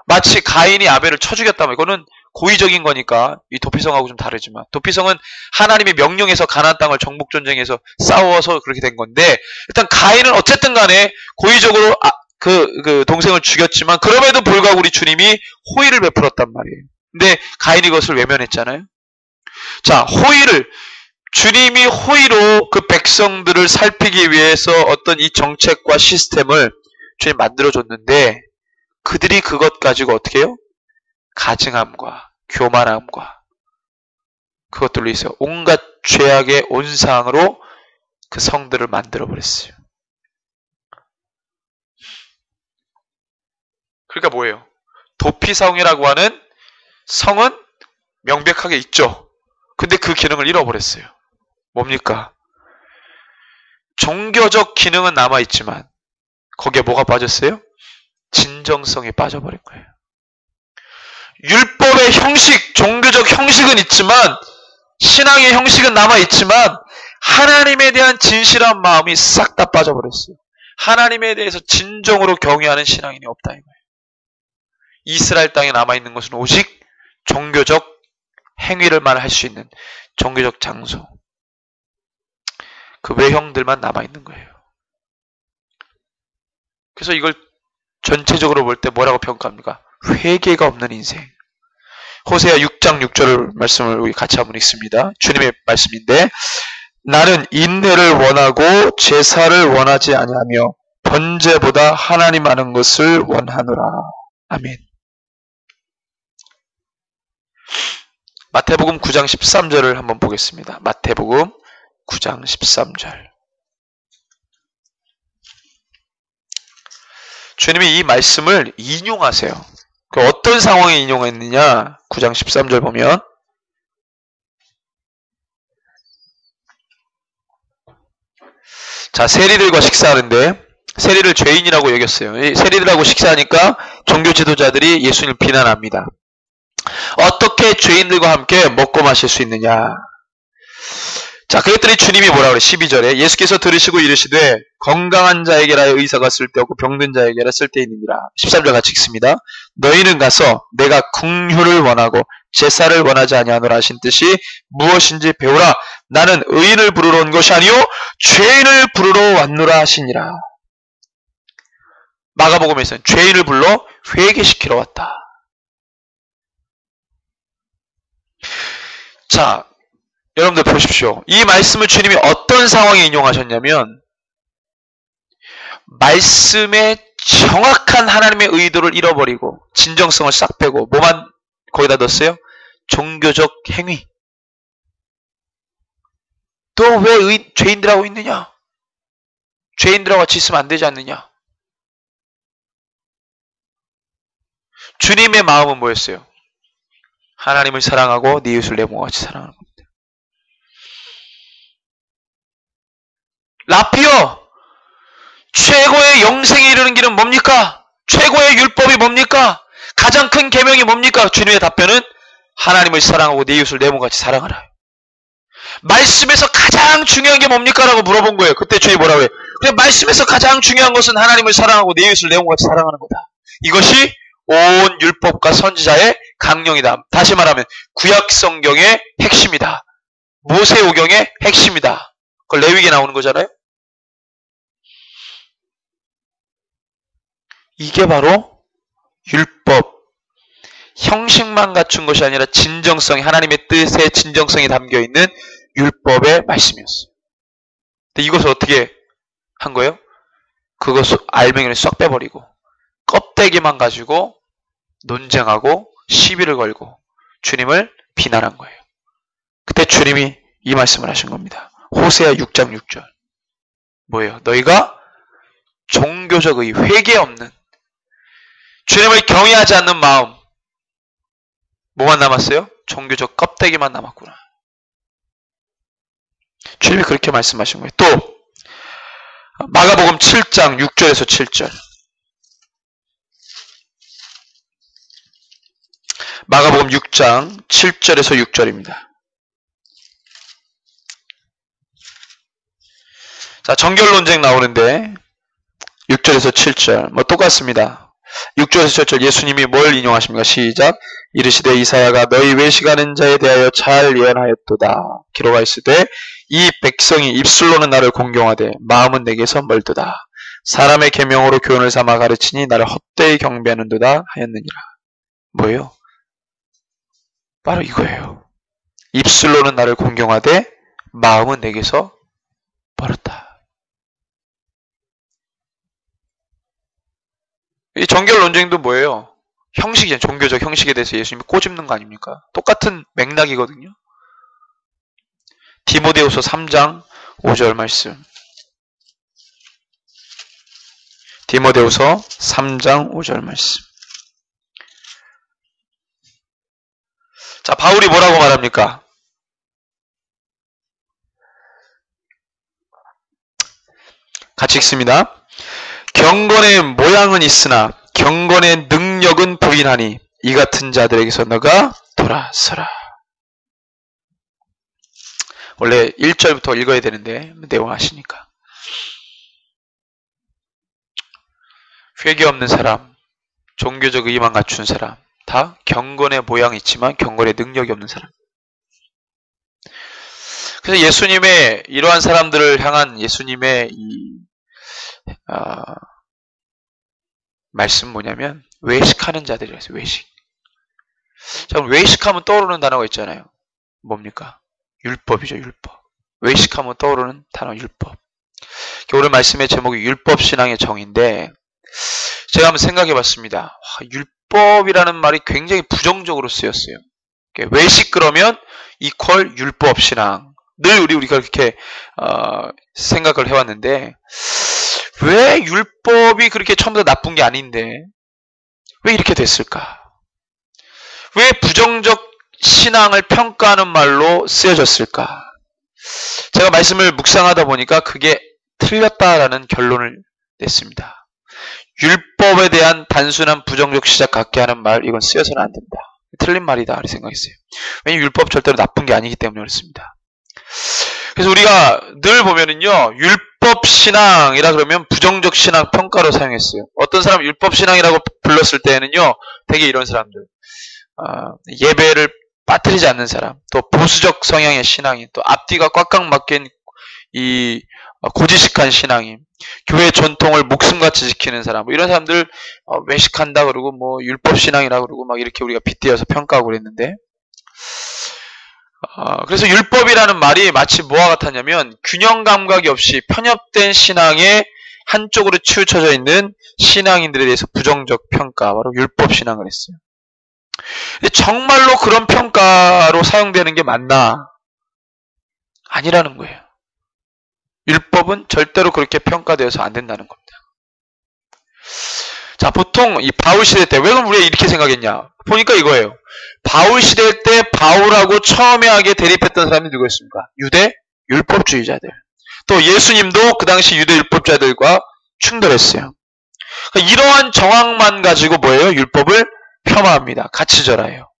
마치 가인이 아벨을 쳐 죽였다면, 이거는 고의적인 거니까 이 도피성하고 좀 다르지만, 도피성은 하나님이 명령해서 가나안 땅을 정복 전쟁에서 싸워서 그렇게 된 건데, 일단 가인은 어쨌든 간에 고의적으로 그 동생을 죽였지만 그럼에도 불구하고 우리 주님이 호의를 베풀었단 말이에요. 근데 가인이 그것을 외면했잖아요. 자, 주님이 호의로 그 백성들을 살피기 위해서 어떤 이 정책과 시스템을 주님 만들어줬는데, 그들이 그것 가지고 어떻게 해요? 가증함과 교만함과 그것들로 있어요. 온갖 죄악의 온상으로 그 성들을 만들어버렸어요. 그러니까 뭐예요? 도피성이라고 하는 성은 명백하게 있죠. 근데 그 기능을 잃어버렸어요. 뭡니까? 종교적 기능은 남아있지만 거기에 뭐가 빠졌어요? 진정성이 빠져버린 거예요. 율법의 형식, 종교적 형식은 있지만, 신앙의 형식은 남아있지만 하나님에 대한 진실한 마음이 싹 다 빠져버렸어요. 하나님에 대해서 진정으로 경외하는 신앙인이 없다 이거예요. 이스라엘 땅에 남아있는 것은 오직 종교적 행위를만 할 수 있는 종교적 장소, 그 외형들만 남아있는 거예요. 그래서 이걸 전체적으로 볼 때 뭐라고 평가합니까? 회개가 없는 인생. 호세아 6장 6절 말씀을 우리 같이 한번 읽습니다. 주님의 말씀인데, 나는 인내를 원하고 제사를 원하지 아니하며 번제보다 하나님 아는 것을 원하노라. 아멘. 마태복음 9장 13절을 한번 보겠습니다. 마태복음 9장 13절. 주님이 이 말씀을 인용하세요. 그 어떤 상황에 인용했느냐? 9장 13절 보면, 자, 세리들과 식사하는데 세리를 죄인이라고 여겼어요. 세리들하고 식사하니까 종교 지도자들이 예수님을 비난합니다. 어떻게 죄인들과 함께 먹고 마실 수 있느냐? 자, 그랬더니 주님이 뭐라 그래? 12절에 예수께서 들으시고 이르시되 건강한 자에게라 의사가 쓸데없고 병든 자에게라 쓸데있느니라. 13절 같이 읽습니다. 너희는 가서 내가 긍휼을 원하고 제사를 원하지 아니하노라 하신 뜻이 무엇인지 배우라. 나는 의인을 부르러 온 것이 아니요 죄인을 부르러 왔노라 하시니라. 마가복음에서는 죄인을 불러 회개시키러 왔다. 자, 여러분들 보십시오. 이 말씀을 주님이 어떤 상황에 인용하셨냐면, 말씀의 정확한 하나님의 의도를 잃어버리고 진정성을 싹 빼고 뭐만 거기다 넣었어요? 종교적 행위. 너 왜 죄인들하고 있느냐? 죄인들하고 같이 있으면 안 되지 않느냐? 주님의 마음은 뭐였어요? 하나님을 사랑하고 네 이웃을 내 몸과 같이 사랑하는 겁니다. 라피어, 최고의 영생에 이르는 길은 뭡니까? 최고의 율법이 뭡니까? 가장 큰 계명이 뭡니까? 주님의 답변은 하나님을 사랑하고 내 이웃을 내 몸과 같이 사랑하라. 말씀에서 가장 중요한 게 뭡니까? 라고 물어본 거예요. 그때 주님이 뭐라고 해요? 그래, 말씀에서 가장 중요한 것은 하나님을 사랑하고 내 이웃을 내 몸과 같이 사랑하는 거다. 이것이 온 율법과 선지자의 강령이다. 다시 말하면 구약 성경의 핵심이다. 모세오경의 핵심이다. 그걸 레위기에 나오는 거잖아요. 이게 바로 율법, 형식만 갖춘 것이 아니라 진정성이, 하나님의 뜻의 진정성이 담겨있는 율법의 말씀이었어요. 근데 이것을 어떻게 한 거예요? 그것을 알맹이를 쏙 빼버리고 껍데기만 가지고 논쟁하고 시비를 걸고 주님을 비난한 거예요. 그때 주님이 이 말씀을 하신 겁니다. 호세아 6장 6절. 뭐예요? 너희가 종교적의 회개 없는, 주님을 경외하지 않는 마음, 뭐만 남았어요? 종교적 껍데기만 남았구나. 주님이 그렇게 말씀하신 거예요. 또 마가복음 7장 6절에서 7절. 마가복음 6장 7절에서 6절입니다. 자, 정결 논쟁 나오는데 6절에서 7절 뭐 똑같습니다. 6절에서 7절 예수님이 뭘 인용하십니까? 시작. 이르시되 이사야가 너희 외식하는 자에 대하여 잘 예언하였도다. 기록하 있으되 이 백성이 입술로는 나를 공경하되 마음은 내게서 멀도다. 사람의 계명으로 교훈을 삼아 가르치니 나를 헛되이 경배하는도다 하였느니라. 뭐예요? 바로 이거예요. 입술로는 나를 공경하되 마음은 내게서 멀었다. 이 정결 논쟁도 뭐예요? 형식이잖아요. 종교적 형식에 대해서 예수님이 꼬집는 거 아닙니까? 똑같은 맥락이거든요. 디모데후서 3장 5절 말씀. 디모데후서 3장 5절 말씀. 자, 바울이 뭐라고 말합니까? 같이 읽습니다. 경건의 모양은 있으나 경건의 능력은 부인하니 이 같은 자들에게서 너가 돌아서라. 원래 1절부터 읽어야 되는데 내용 아시니까. 회개 없는 사람, 종교적 의만 갖춘 사람, 다 경건의 모양이 있지만 경건의 능력이 없는 사람. 그래서 예수님의 이러한 사람들을 향한 예수님의 말씀 뭐냐면 외식하는 자들이라서 외식. 자, 그럼 외식하면 떠오르는 단어가 있잖아요. 뭡니까? 율법이죠. 율법. 외식하면 떠오르는 단어 율법. 오늘 말씀의 제목이 율법신앙의 정의인데 제가 한번 생각해 봤습니다. 율법이라는 말이 굉장히 부정적으로 쓰였어요. 외식 그러면 이퀄 율법신앙. 늘 우리가 그렇게 생각을 해왔는데 왜 율법이 그렇게 처음부터 나쁜 게 아닌데 왜 이렇게 됐을까? 왜 부정적 신앙을 평가하는 말로 쓰여졌을까? 제가 말씀을 묵상하다 보니까 그게 틀렸다라는 결론을 냈습니다. 율법에 대한 단순한 부정적 시작 갖게 하는 말, 이건 쓰여서는 안 된다. 틀린 말이다 이렇게 생각했어요. 왜냐하면 율법 절대로 나쁜 게 아니기 때문에 그렇습니다. 그래서 우리가 늘 보면은요, 율법 신앙이라 그러면 부정적 신앙 평가로 사용했어요. 어떤 사람 율법 신앙이라고 불렀을 때에는요, 되게 이런 사람들, 예배를 빠뜨리지 않는 사람, 또 보수적 성향의 신앙인, 또 앞뒤가 꽉꽉 막힌 이 고지식한 신앙인, 교회 전통을 목숨같이 지키는 사람, 뭐 이런 사람들 외식한다 그러고 뭐 율법 신앙이라 그러고 막 이렇게 우리가 빗대어서 평가하고 그랬는데, 그래서 율법이라는 말이 마치 뭐와 같았냐면 균형 감각이 없이 편협된 신앙의 한쪽으로 치우쳐져 있는 신앙인들에 대해서 부정적 평가, 바로 율법 신앙을 했어요. 근데 정말로 그런 평가로 사용되는 게 맞나? 아니라는 거예요. 율법은 절대로 그렇게 평가되어서 안 된다는 겁니다. 자, 보통 이 바울 시대 때 왜 그럼 우리가 이렇게 생각했냐? 보니까 이거예요. 바울 시대 때 바울하고 처음에 대립했던 사람이 누구였습니까? 유대 율법주의자들. 또 예수님도 그 당시 유대 율법자들과 충돌했어요. 그러니까 이러한 정황만 가지고 뭐예요? 율법을 폄하합니다. 가치절하예요.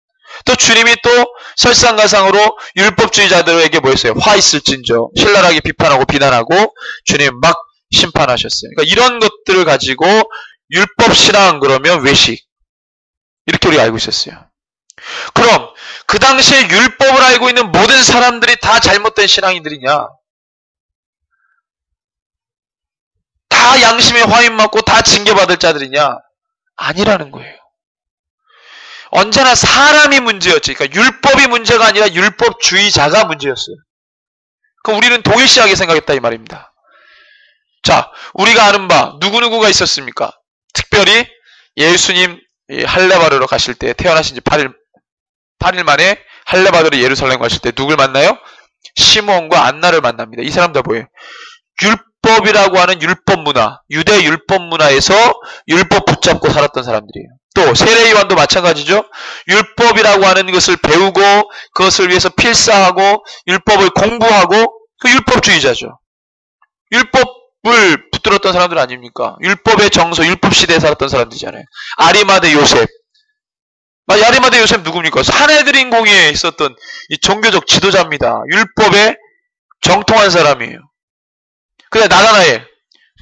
또 주님이 또 설상가상으로 율법주의자들에게 뭐였어요? 화 있을진저 신랄하게 비판하고 비난하고 주님 막 심판하셨어요. 그러니까 이런 것들을 가지고 율법 신앙 그러면 외식, 이렇게 우리가 알고 있었어요. 그럼 그 당시에 율법을 알고 있는 모든 사람들이 다 잘못된 신앙인들이냐? 다 양심에 화인 맞고 다 징계받을 자들이냐? 아니라는 거예요. 언제나 사람이 문제였지. 그러니까 율법이 문제가 아니라 율법주의자가 문제였어요. 그럼 우리는 동일시하게 생각했다 이 말입니다. 자, 우리가 아는 바 누구누구가 있었습니까? 특별히 예수님 할례 받으러 가실 때, 태어나신 지 8일 만에 할례 받으러 예루살렘 가실 때 누굴 만나요? 시므온과 안나를 만납니다. 이 사람 다 뭐예요? 율법이라고 하는 율법 문화, 유대 율법 문화에서 율법 붙잡고 살았던 사람들이에요. 또 세례요한도 마찬가지죠. 율법이라고 하는 것을 배우고 그것을 위해서 필사하고 율법을 공부하고 그 율법주의자죠. 율법을 붙들었던 사람들 아닙니까? 율법의 정서, 율법 시대에 살았던 사람들이잖아요. 아리마대 요셉. 아리마대 요셉 누굽니까? 산헤드린 공회에 있었던 이 종교적 지도자입니다. 율법에 정통한 사람이에요. 그래, 나다나엘.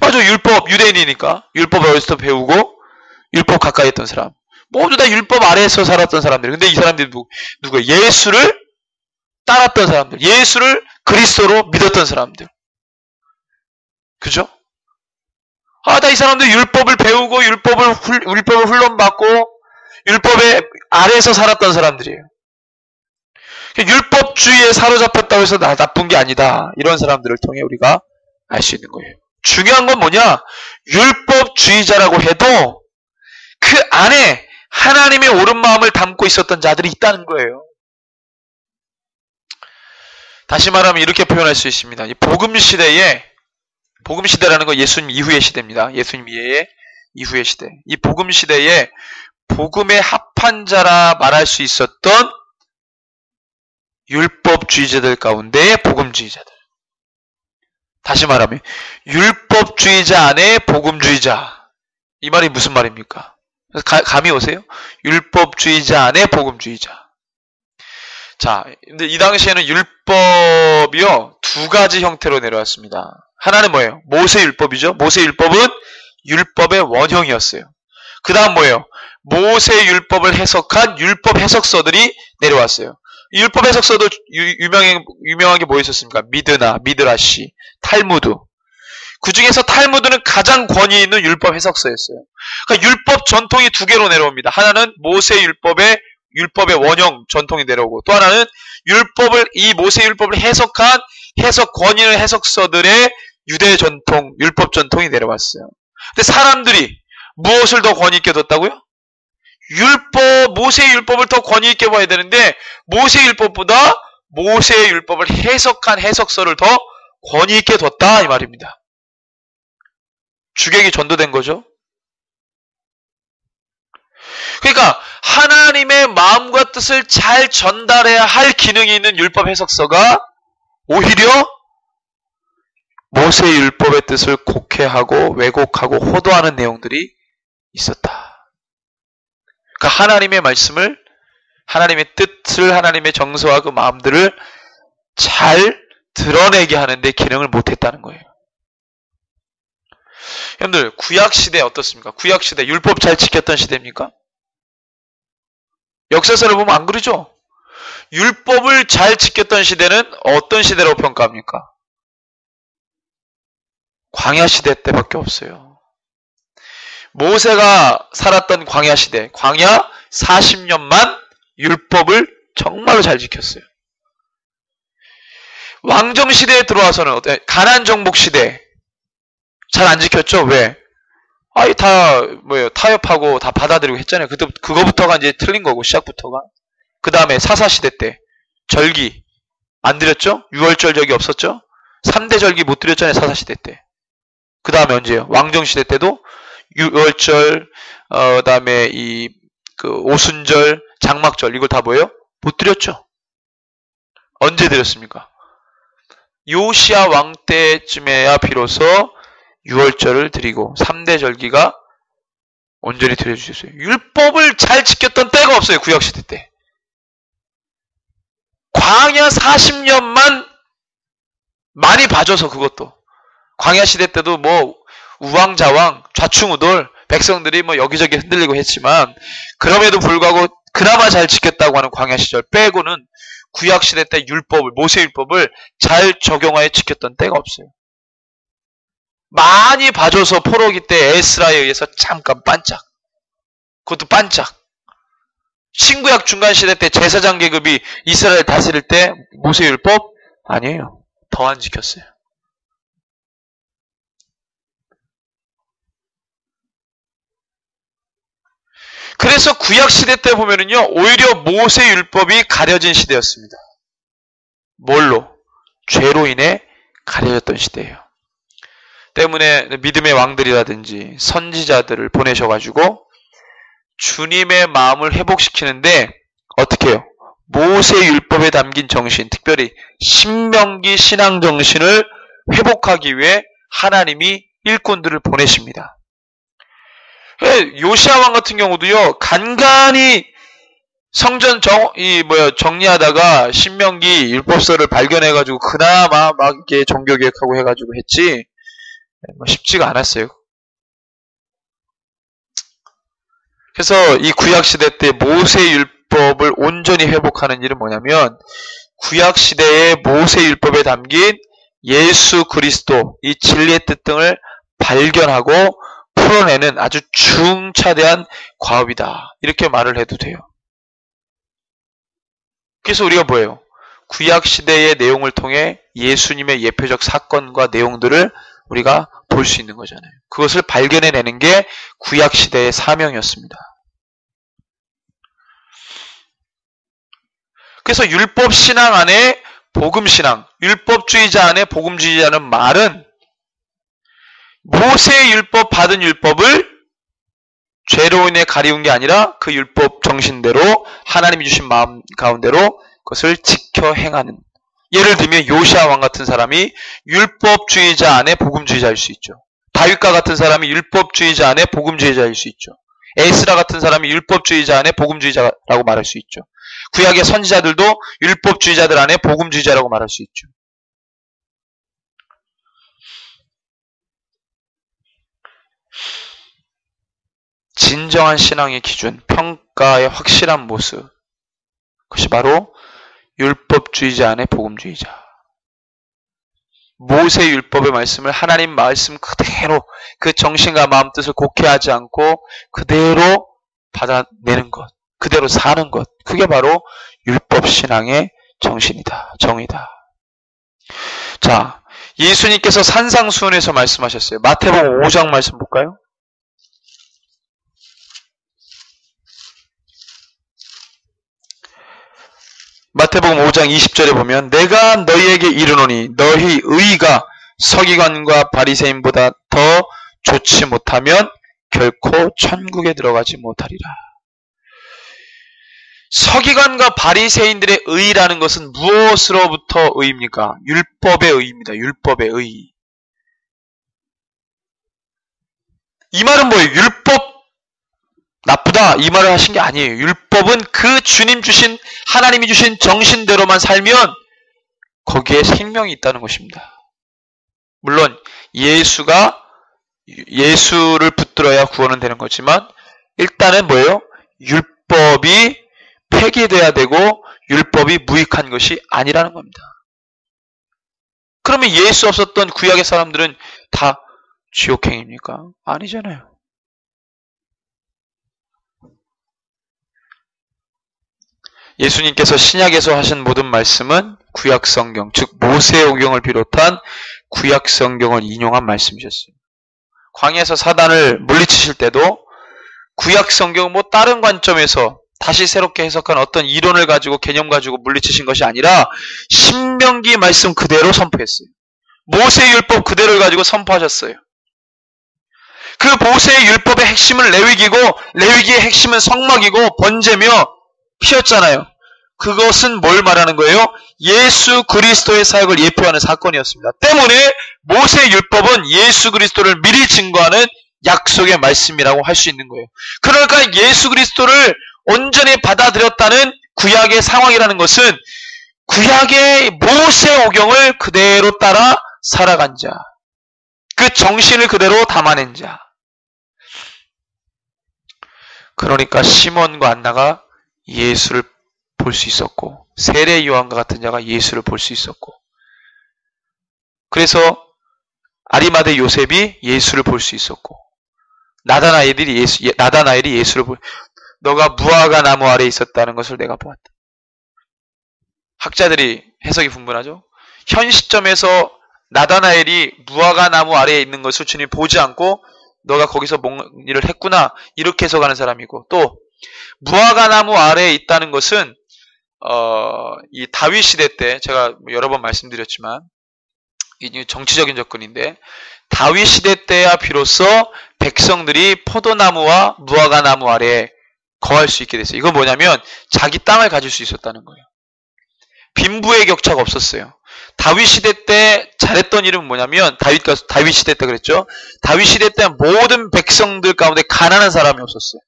맞아, 율법, 유대인이니까. 율법을 어렸을 때 배우고, 율법 가까이 했던 사람. 모두 다 율법 아래에서 살았던 사람들. 근데 이 사람들이 누구야? 예수를 따랐던 사람들. 예수를 그리스도로 믿었던 사람들. 그죠? 나 이 사람들 율법을 배우고, 율법을 훈련받고, 율법의 아래에서 살았던 사람들이에요. 율법주의에 사로잡혔다고 해서 나쁜 게 아니다. 이런 사람들을 통해 우리가 알 수 있는 거예요. 중요한 건 뭐냐? 율법주의자라고 해도 그 안에 하나님의 옳은 마음을 담고 있었던 자들이 있다는 거예요. 다시 말하면 이렇게 표현할 수 있습니다. 이 복음시대라는 건 예수님 이후의 시대입니다. 예수님 이후의 시대. 이 복음시대에 복음에 합한 자라 말할 수 있었던 율법주의자들 가운데 복음주의자들. 다시 말하면 율법주의자 안에 복음주의자. 이 말이 무슨 말입니까? 감이 오세요? 율법주의자 안에 복음주의자. 자, 근데 이 당시에는 율법이요, 두 가지 형태로 내려왔습니다. 하나는 뭐예요? 모세율법이죠. 모세율법은 율법의 원형이었어요. 그 다음 뭐예요? 모세율법을 해석한 율법 해석서들이 내려왔어요. 율법 해석서도 유명한 게 뭐 있었습니까? 미드나, 미드라시, 탈무드. 그 중에서 탈무드는 가장 권위 있는 율법 해석서였어요. 그러니까 율법 전통이 두 개로 내려옵니다. 하나는 모세율법의 원형 전통이 내려오고, 또 하나는 이 모세율법을 해석한 해석 권위 있는 해석서들의 유대 전통, 율법 전통이 내려왔어요. 근데 사람들이 무엇을 더 권위 있게 뒀다고요? 모세의 율법을 더 권위 있게 봐야 되는데, 모세의 율법보다 모세의 율법을 해석한 해석서를 더 권위 있게 뒀다, 이 말입니다. 주객이 전도된 거죠. 그러니까 하나님의 마음과 뜻을 잘 전달해야 할 기능이 있는 율법 해석서가 오히려 모세의 율법의 뜻을 곡해하고 왜곡하고 호도하는 내용들이 있었다. 그러니까 하나님의 말씀을, 하나님의 뜻을, 하나님의 정서와 그 마음들을 잘 드러내게 하는데 기능을 못했다는 거예요. 여러분들, 구약시대 어떻습니까? 구약시대 율법 잘 지켰던 시대입니까? 역사서를 보면 안 그러죠? 율법을 잘 지켰던 시대는 어떤 시대라고 평가합니까? 광야시대 때밖에 없어요. 모세가 살았던 광야시대, 광야 40년만 율법을 정말로 잘 지켰어요. 왕정시대에 들어와서는 어때요? 가나안정복시대 잘 안 지켰죠? 왜? 타협하고 다 받아들이고 했잖아요. 그거부터가 이제 틀린 거고, 시작부터가. 그 다음에 사사시대 때 절기 안 드렸죠? 6월절 절기 없었죠? 3대 절기 못 드렸잖아요, 사사시대 때. 그 다음에 언제요? 왕정시대 때도 6월절, 그 다음에 오순절, 장막절, 이걸 다 뭐예요? 못 드렸죠? 언제 드렸습니까? 요시야 왕 때쯤에야 비로소 6월절을 드리고 3대 절기가 온전히 드려주셨어요. 율법을 잘 지켰던 때가 없어요. 구약시대 때. 광야 40년만 많이 봐줘서, 그것도. 광야시대 때도 우왕좌왕, 좌충우돌, 백성들이 여기저기 흔들리고 했지만, 그럼에도 불구하고 그나마 잘 지켰다고 하는 광야시절 빼고는 구약시대 때 모세율법을 잘 적용하여 지켰던 때가 없어요. 많이 봐줘서 포로기 때 에스라에 의해서 잠깐 반짝. 그것도 반짝. 신구약 중간시대 때 제사장 계급이 이스라엘 다스릴 때 모세율법 아니에요. 더 안 지켰어요. 그래서 구약시대 때 보면은요, 오히려 모세율법이 가려진 시대였습니다. 뭘로? 죄로 인해 가려졌던 시대예요. 때문에 믿음의 왕들이라든지 선지자들을 보내셔가지고 주님의 마음을 회복시키는데 어떻게 해요? 모세율법에 담긴 정신, 특별히 신명기 신앙 정신을 회복하기 위해 하나님이 일꾼들을 보내십니다. 요시야 왕 같은 경우도요, 간간히 성전 정리하다가 신명기 율법서를 발견해가지고 그나마 막 이렇게 종교개혁하고 해가지고 했지, 쉽지가 않았어요. 그래서 이 구약시대 때 모세율법을 온전히 회복하는 일은 뭐냐면 구약시대의 모세율법에 담긴 예수 그리스도, 이 진리의 뜻 등을 발견하고 풀어내는 아주 중차대한 과업이다. 이렇게 말을 해도 돼요. 그래서 우리가 뭐예요? 구약시대의 내용을 통해 예수님의 예표적 사건과 내용들을 우리가 볼 수 있는 거잖아요. 그것을 발견해내는 게 구약시대의 사명이었습니다. 그래서 율법신앙 안에 복음신앙, 율법주의자 안에 복음주의자는 말은 모세의 율법 받은 율법을 죄로 인해 가리운 게 아니라 그 율법 정신대로 하나님이 주신 마음 가운데로 그것을 지켜 행하는, 예를 들면 요시아 왕 같은 사람이 율법주의자 안에 복음주의자일 수 있죠. 다윗과 같은 사람이 율법주의자 안에 복음주의자일 수 있죠. 에스라 같은 사람이 율법주의자 안에 복음주의자라고 말할 수 있죠. 구약의 선지자들도 율법주의자들 안에 복음주의자라고 말할 수 있죠. 진정한 신앙의 기준, 평가의 확실한 모습, 그것이 바로 율법주의자 안에 복음주의자. 모세 율법의 말씀을 하나님 말씀 그대로 그 정신과 마음 뜻을 곡해하지 않고 그대로 받아내는 것, 그대로 사는 것, 그게 바로 율법신앙의 정신이다, 정의다. 자, 예수님께서 산상수훈에서 말씀하셨어요. 마태복음 5장 말씀 볼까요? 마태복음 5장 20절에 보면 내가 너희에게 이르노니 너희 의가 서기관과 바리새인보다 더 좋지 못하면 결코 천국에 들어가지 못하리라. 서기관과 바리새인들의 의라는 것은 무엇으로부터 의입니까? 율법의 의입니다. 율법의 의. 이 말은 뭐예요? 율법 나쁘다 이 말을 하신 게 아니에요. 율법은 그 주님 주신, 하나님이 주신 정신대로만 살면 거기에 생명이 있다는 것입니다. 물론 예수를 붙들어야 구원은 되는 거지만 일단은 뭐예요? 율법이 폐기돼야 되고 율법이 무익한 것이 아니라는 겁니다. 그러면 예수 없었던 구약의 사람들은 다 지옥행입니까? 아니잖아요. 예수님께서 신약에서 하신 모든 말씀은 구약성경, 즉 모세오경을 비롯한 구약성경을 인용한 말씀이셨어요. 광야에서 사단을 물리치실 때도 구약성경 다른 관점에서 다시 새롭게 해석한 어떤 이론을 가지고 개념 가지고 물리치신 것이 아니라 신명기 말씀 그대로 선포했어요. 모세의 율법 그대로를 가지고 선포하셨어요. 그 모세의 율법의 핵심은 레위기고 레위기의 핵심은 성막이고 번제며 피었잖아요. 그것은 뭘 말하는 거예요? 예수 그리스도의 사역을 예표하는 사건이었습니다. 때문에 모세의 율법은 예수 그리스도를 미리 증거하는 약속의 말씀이라고 할 수 있는 거예요. 그러니까 예수 그리스도를 온전히 받아들였다는 구약의 상황이라는 것은 구약의 모세오경을 그대로 따라 살아간 자, 그 정신을 그대로 담아낸 자. 그러니까 시몬과 안나가 예수를 볼 수 있었고 세례 요한과 같은 자가 예수를 볼 수 있었고, 그래서 아리마대 요셉이 예수를 볼 수 있었고, 나다나엘이 예수를 너가 무화과 나무 아래에 있었다는 것을 내가 보았다. 학자들이 해석이 분분하죠. 현 시점에서 나다나엘이 무화과 나무 아래에 있는 것을 주님 보지 않고 너가 거기서 뭔 일을 했구나 이렇게 해석하는 사람이고, 또 무화과 나무 아래에 있다는 것은 이 다윗 시대 때 제가 여러 번 말씀드렸지만 이 정치적인 접근인데, 다윗 시대 때야 비로소 백성들이 포도나무와 무화과 나무 아래에 거할 수 있게 됐어요. 이건 뭐냐면 자기 땅을 가질 수 있었다는 거예요. 빈부의 격차가 없었어요. 다윗 시대 때 잘했던 일은 뭐냐면, 다윗 시대 때 그랬죠. 다윗 시대 때 모든 백성들 가운데 가난한 사람이 없었어요.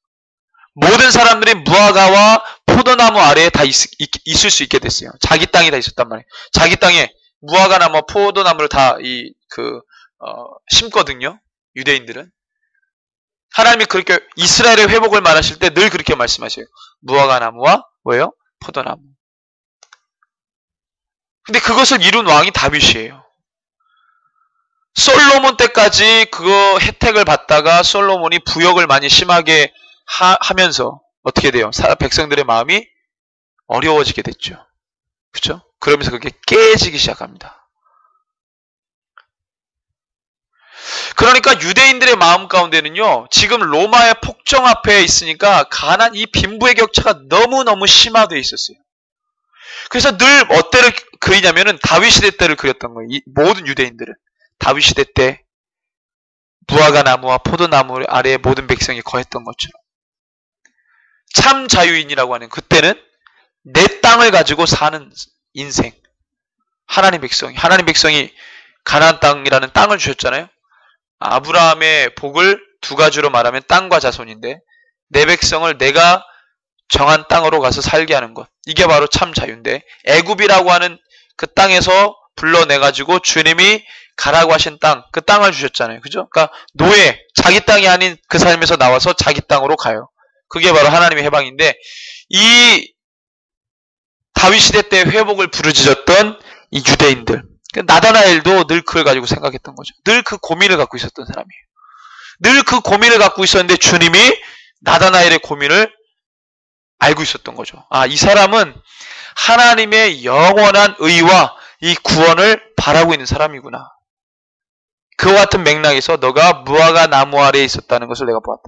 모든 사람들이 무화과와 포도나무 아래에 다 있을 수 있게 됐어요. 자기 땅이 다 있었단 말이에요. 자기 땅에 무화과나무와 포도나무를 다 심거든요. 유대인들은. 하나님이 그렇게 이스라엘의 회복을 말하실 때 늘 그렇게 말씀하세요. 무화과 나무와 뭐예요? 포도나무. 근데 그것을 이룬 왕이 다윗이에요. 솔로몬 때까지 그 혜택을 받다가 솔로몬이 부역을 많이 심하게 하면서 어떻게 돼요? 백성들의 마음이 어려워지게 됐죠. 그렇죠? 그러면서 그게 깨지기 시작합니다. 그러니까 유대인들의 마음 가운데는요, 지금 로마의 폭정 앞에 있으니까 가난 이 빈부의 격차가 너무너무 심화되어 있었어요. 그래서 늘 어때를 그리냐면은 다윗 시대 때를 그렸던 거예요. 이 모든 유대인들은 다윗 시대 때 무화과 나무와 포도나무 아래에 모든 백성이 거했던 것처럼 참 자유인이라고 하는 그때는 내 땅을 가지고 사는 인생. 하나님 백성이 가나안 땅이라는 땅을 주셨잖아요. 아브라함의 복을 두 가지로 말하면 땅과 자손인데 내 백성을 내가 정한 땅으로 가서 살게 하는 것. 이게 바로 참 자유인데 애굽이라고 하는 그 땅에서 불러내가지고 주님이 가라고 하신 땅, 그 땅을 주셨잖아요. 그죠? 그러니까 노예, 자기 땅이 아닌 그 삶에서 나와서 자기 땅으로 가요. 그게 바로 하나님의 해방인데 이 다윗 시대 때 회복을 부르짖었던 이 유대인들, 나다나엘도 늘 그걸 가지고 생각했던 거죠. 늘 그 고민을 갖고 있었던 사람이에요. 늘 그 고민을 갖고 있었는데 주님이 나다나엘의 고민을 알고 있었던 거죠. 아, 이 사람은 하나님의 영원한 의와 이 구원을 바라고 있는 사람이구나. 그와 같은 맥락에서 너가 무화과 나무 아래에 있었다는 것을 내가 보았다.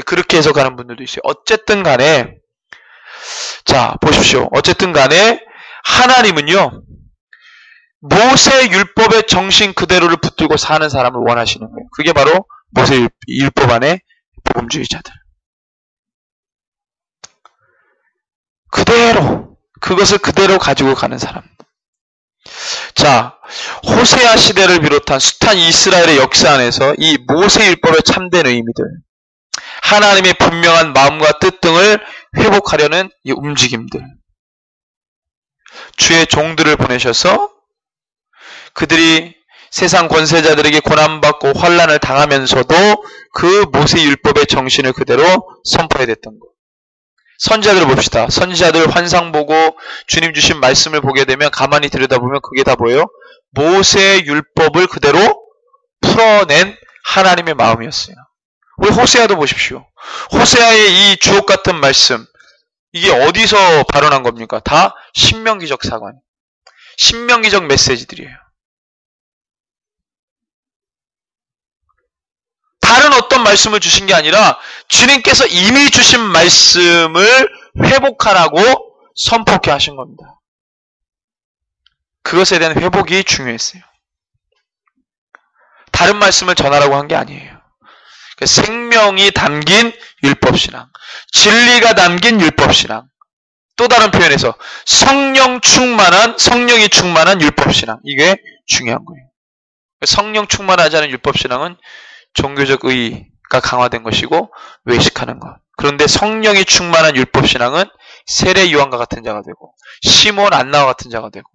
그렇게 해석하는 분들도 있어요. 어쨌든 간에 자 보십시오. 어쨌든 간에 하나님은요 모세 율법의 정신 그대로를 붙들고 사는 사람을 원하시는 거예요. 그게 바로 모세 율법 안의 복음주의자들. 그것을 그대로 가지고 가는 사람. 자, 호세아 시대를 비롯한 숱한 이스라엘의 역사 안에서 이 모세 율법의 참된 의미들, 하나님의 분명한 마음과 뜻 등을 회복하려는 이 움직임들, 주의 종들을 보내셔서 그들이 세상 권세자들에게 고난받고 환난을 당하면서도 그 모세 율법의 정신을 그대로 선포해야 됐던 것. 선지자들을 봅시다. 선지자들 환상 보고 주님 주신 말씀을 보게 되면 가만히 들여다보면 그게 다 뭐예요? 모세 율법을 그대로 풀어낸 하나님의 마음이었어요. 우리 호세아도 보십시오. 호세아의 이 주옥 같은 말씀, 이게 어디서 발언한 겁니까? 다 신명기적 사관, 신명기적 메시지들이에요. 다른 어떤 말씀을 주신 게 아니라 주님께서 이미 주신 말씀을 회복하라고 선포케 하신 겁니다. 그것에 대한 회복이 중요했어요. 다른 말씀을 전하라고 한 게 아니에요. 생명이 담긴 율법신앙, 진리가 담긴 율법신앙, 또 다른 표현에서 성령이 충만한 율법신앙, 이게 중요한 거예요. 성령 충만하지 않은 율법신앙은 종교적 의가 강화된 것이고 외식하는 것. 그런데 성령이 충만한 율법신앙은 세례 요한과 같은 자가 되고 시몬 안나와 같은 자가 되고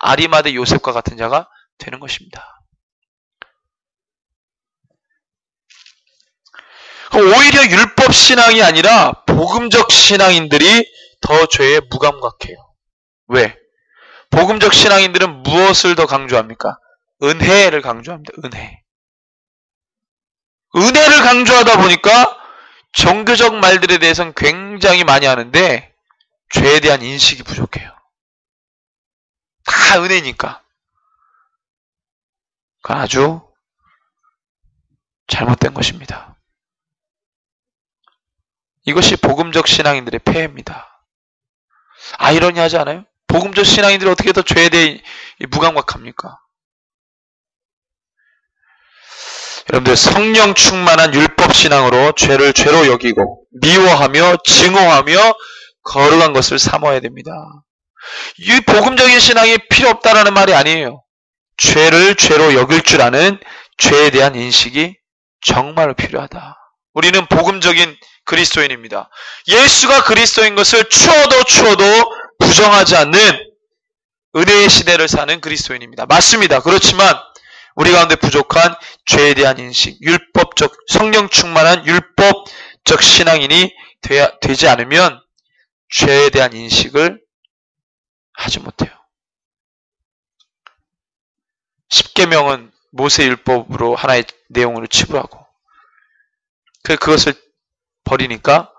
아리마대 요셉과 같은 자가 되는 것입니다. 오히려 율법신앙이 아니라 복음적 신앙인들이 더 죄에 무감각해요. 왜? 복음적 신앙인들은 무엇을 더 강조합니까? 은혜를 강조합니다. 은혜를 강조하다 보니까 종교적 말들에 대해서는 굉장히 많이 하는데 죄에 대한 인식이 부족해요. 다 은혜니까. 그건 아주 잘못된 것입니다. 이것이 복음적 신앙인들의 폐해입니다. 아이러니하지 않아요? 복음적 신앙인들이 어떻게 더 죄에 대해 무감각합니까? 여러분들 성령 충만한 율법신앙으로 죄를 죄로 여기고 미워하며 증오하며 거룩한 것을 사모해야 됩니다. 이 복음적인 신앙이 필요 없다라는 말이 아니에요. 죄를 죄로 여길 줄 아는 죄에 대한 인식이 정말로 필요하다. 우리는 복음적인 그리스도인입니다. 예수가 그리스도인 것을 추워도 부정하지 않는 은혜의 시대를 사는 그리스도인입니다. 맞습니다. 그렇지만 우리 가운데 부족한 죄에 대한 인식, 율법적, 성령 충만한 율법적 신앙인이 되지 않으면 죄에 대한 인식을 하지 못해요. 십계명은 모세율법으로 하나의 내용을 치부하고 그것을 버리니까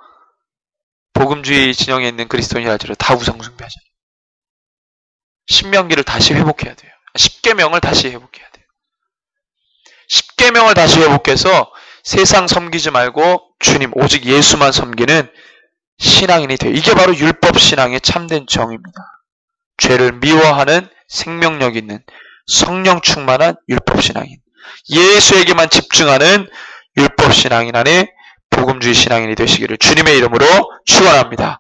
복음주의 진영에 있는 그리스도인이라도 다 우상숭배하잖아요. 신명기를 다시 회복해야 돼요. 십계명을 다시 회복해야 돼요. 십계명을 다시 회복해서 세상 섬기지 말고 주님 오직 예수만 섬기는 신앙인이 돼요. 이게 바로 율법 신앙의 참된 정의입니다. 죄를 미워하는 생명력 있는 성령 충만한 율법 신앙인, 예수에게만 집중하는 율법 신앙인 안에 복음주의 신앙인이 되시기를 주님의 이름으로 축원합니다.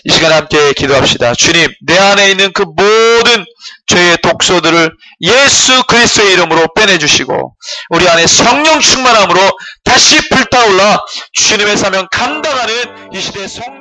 이 시간에 함께 기도합시다. 주님, 내 안에 있는 그 모든 죄의 독소들을 예수 그리스도의 이름으로 빼내주시고 우리 안에 성령 충만함으로 다시 불타올라 주님의 사명 감당하는 이 시대의 성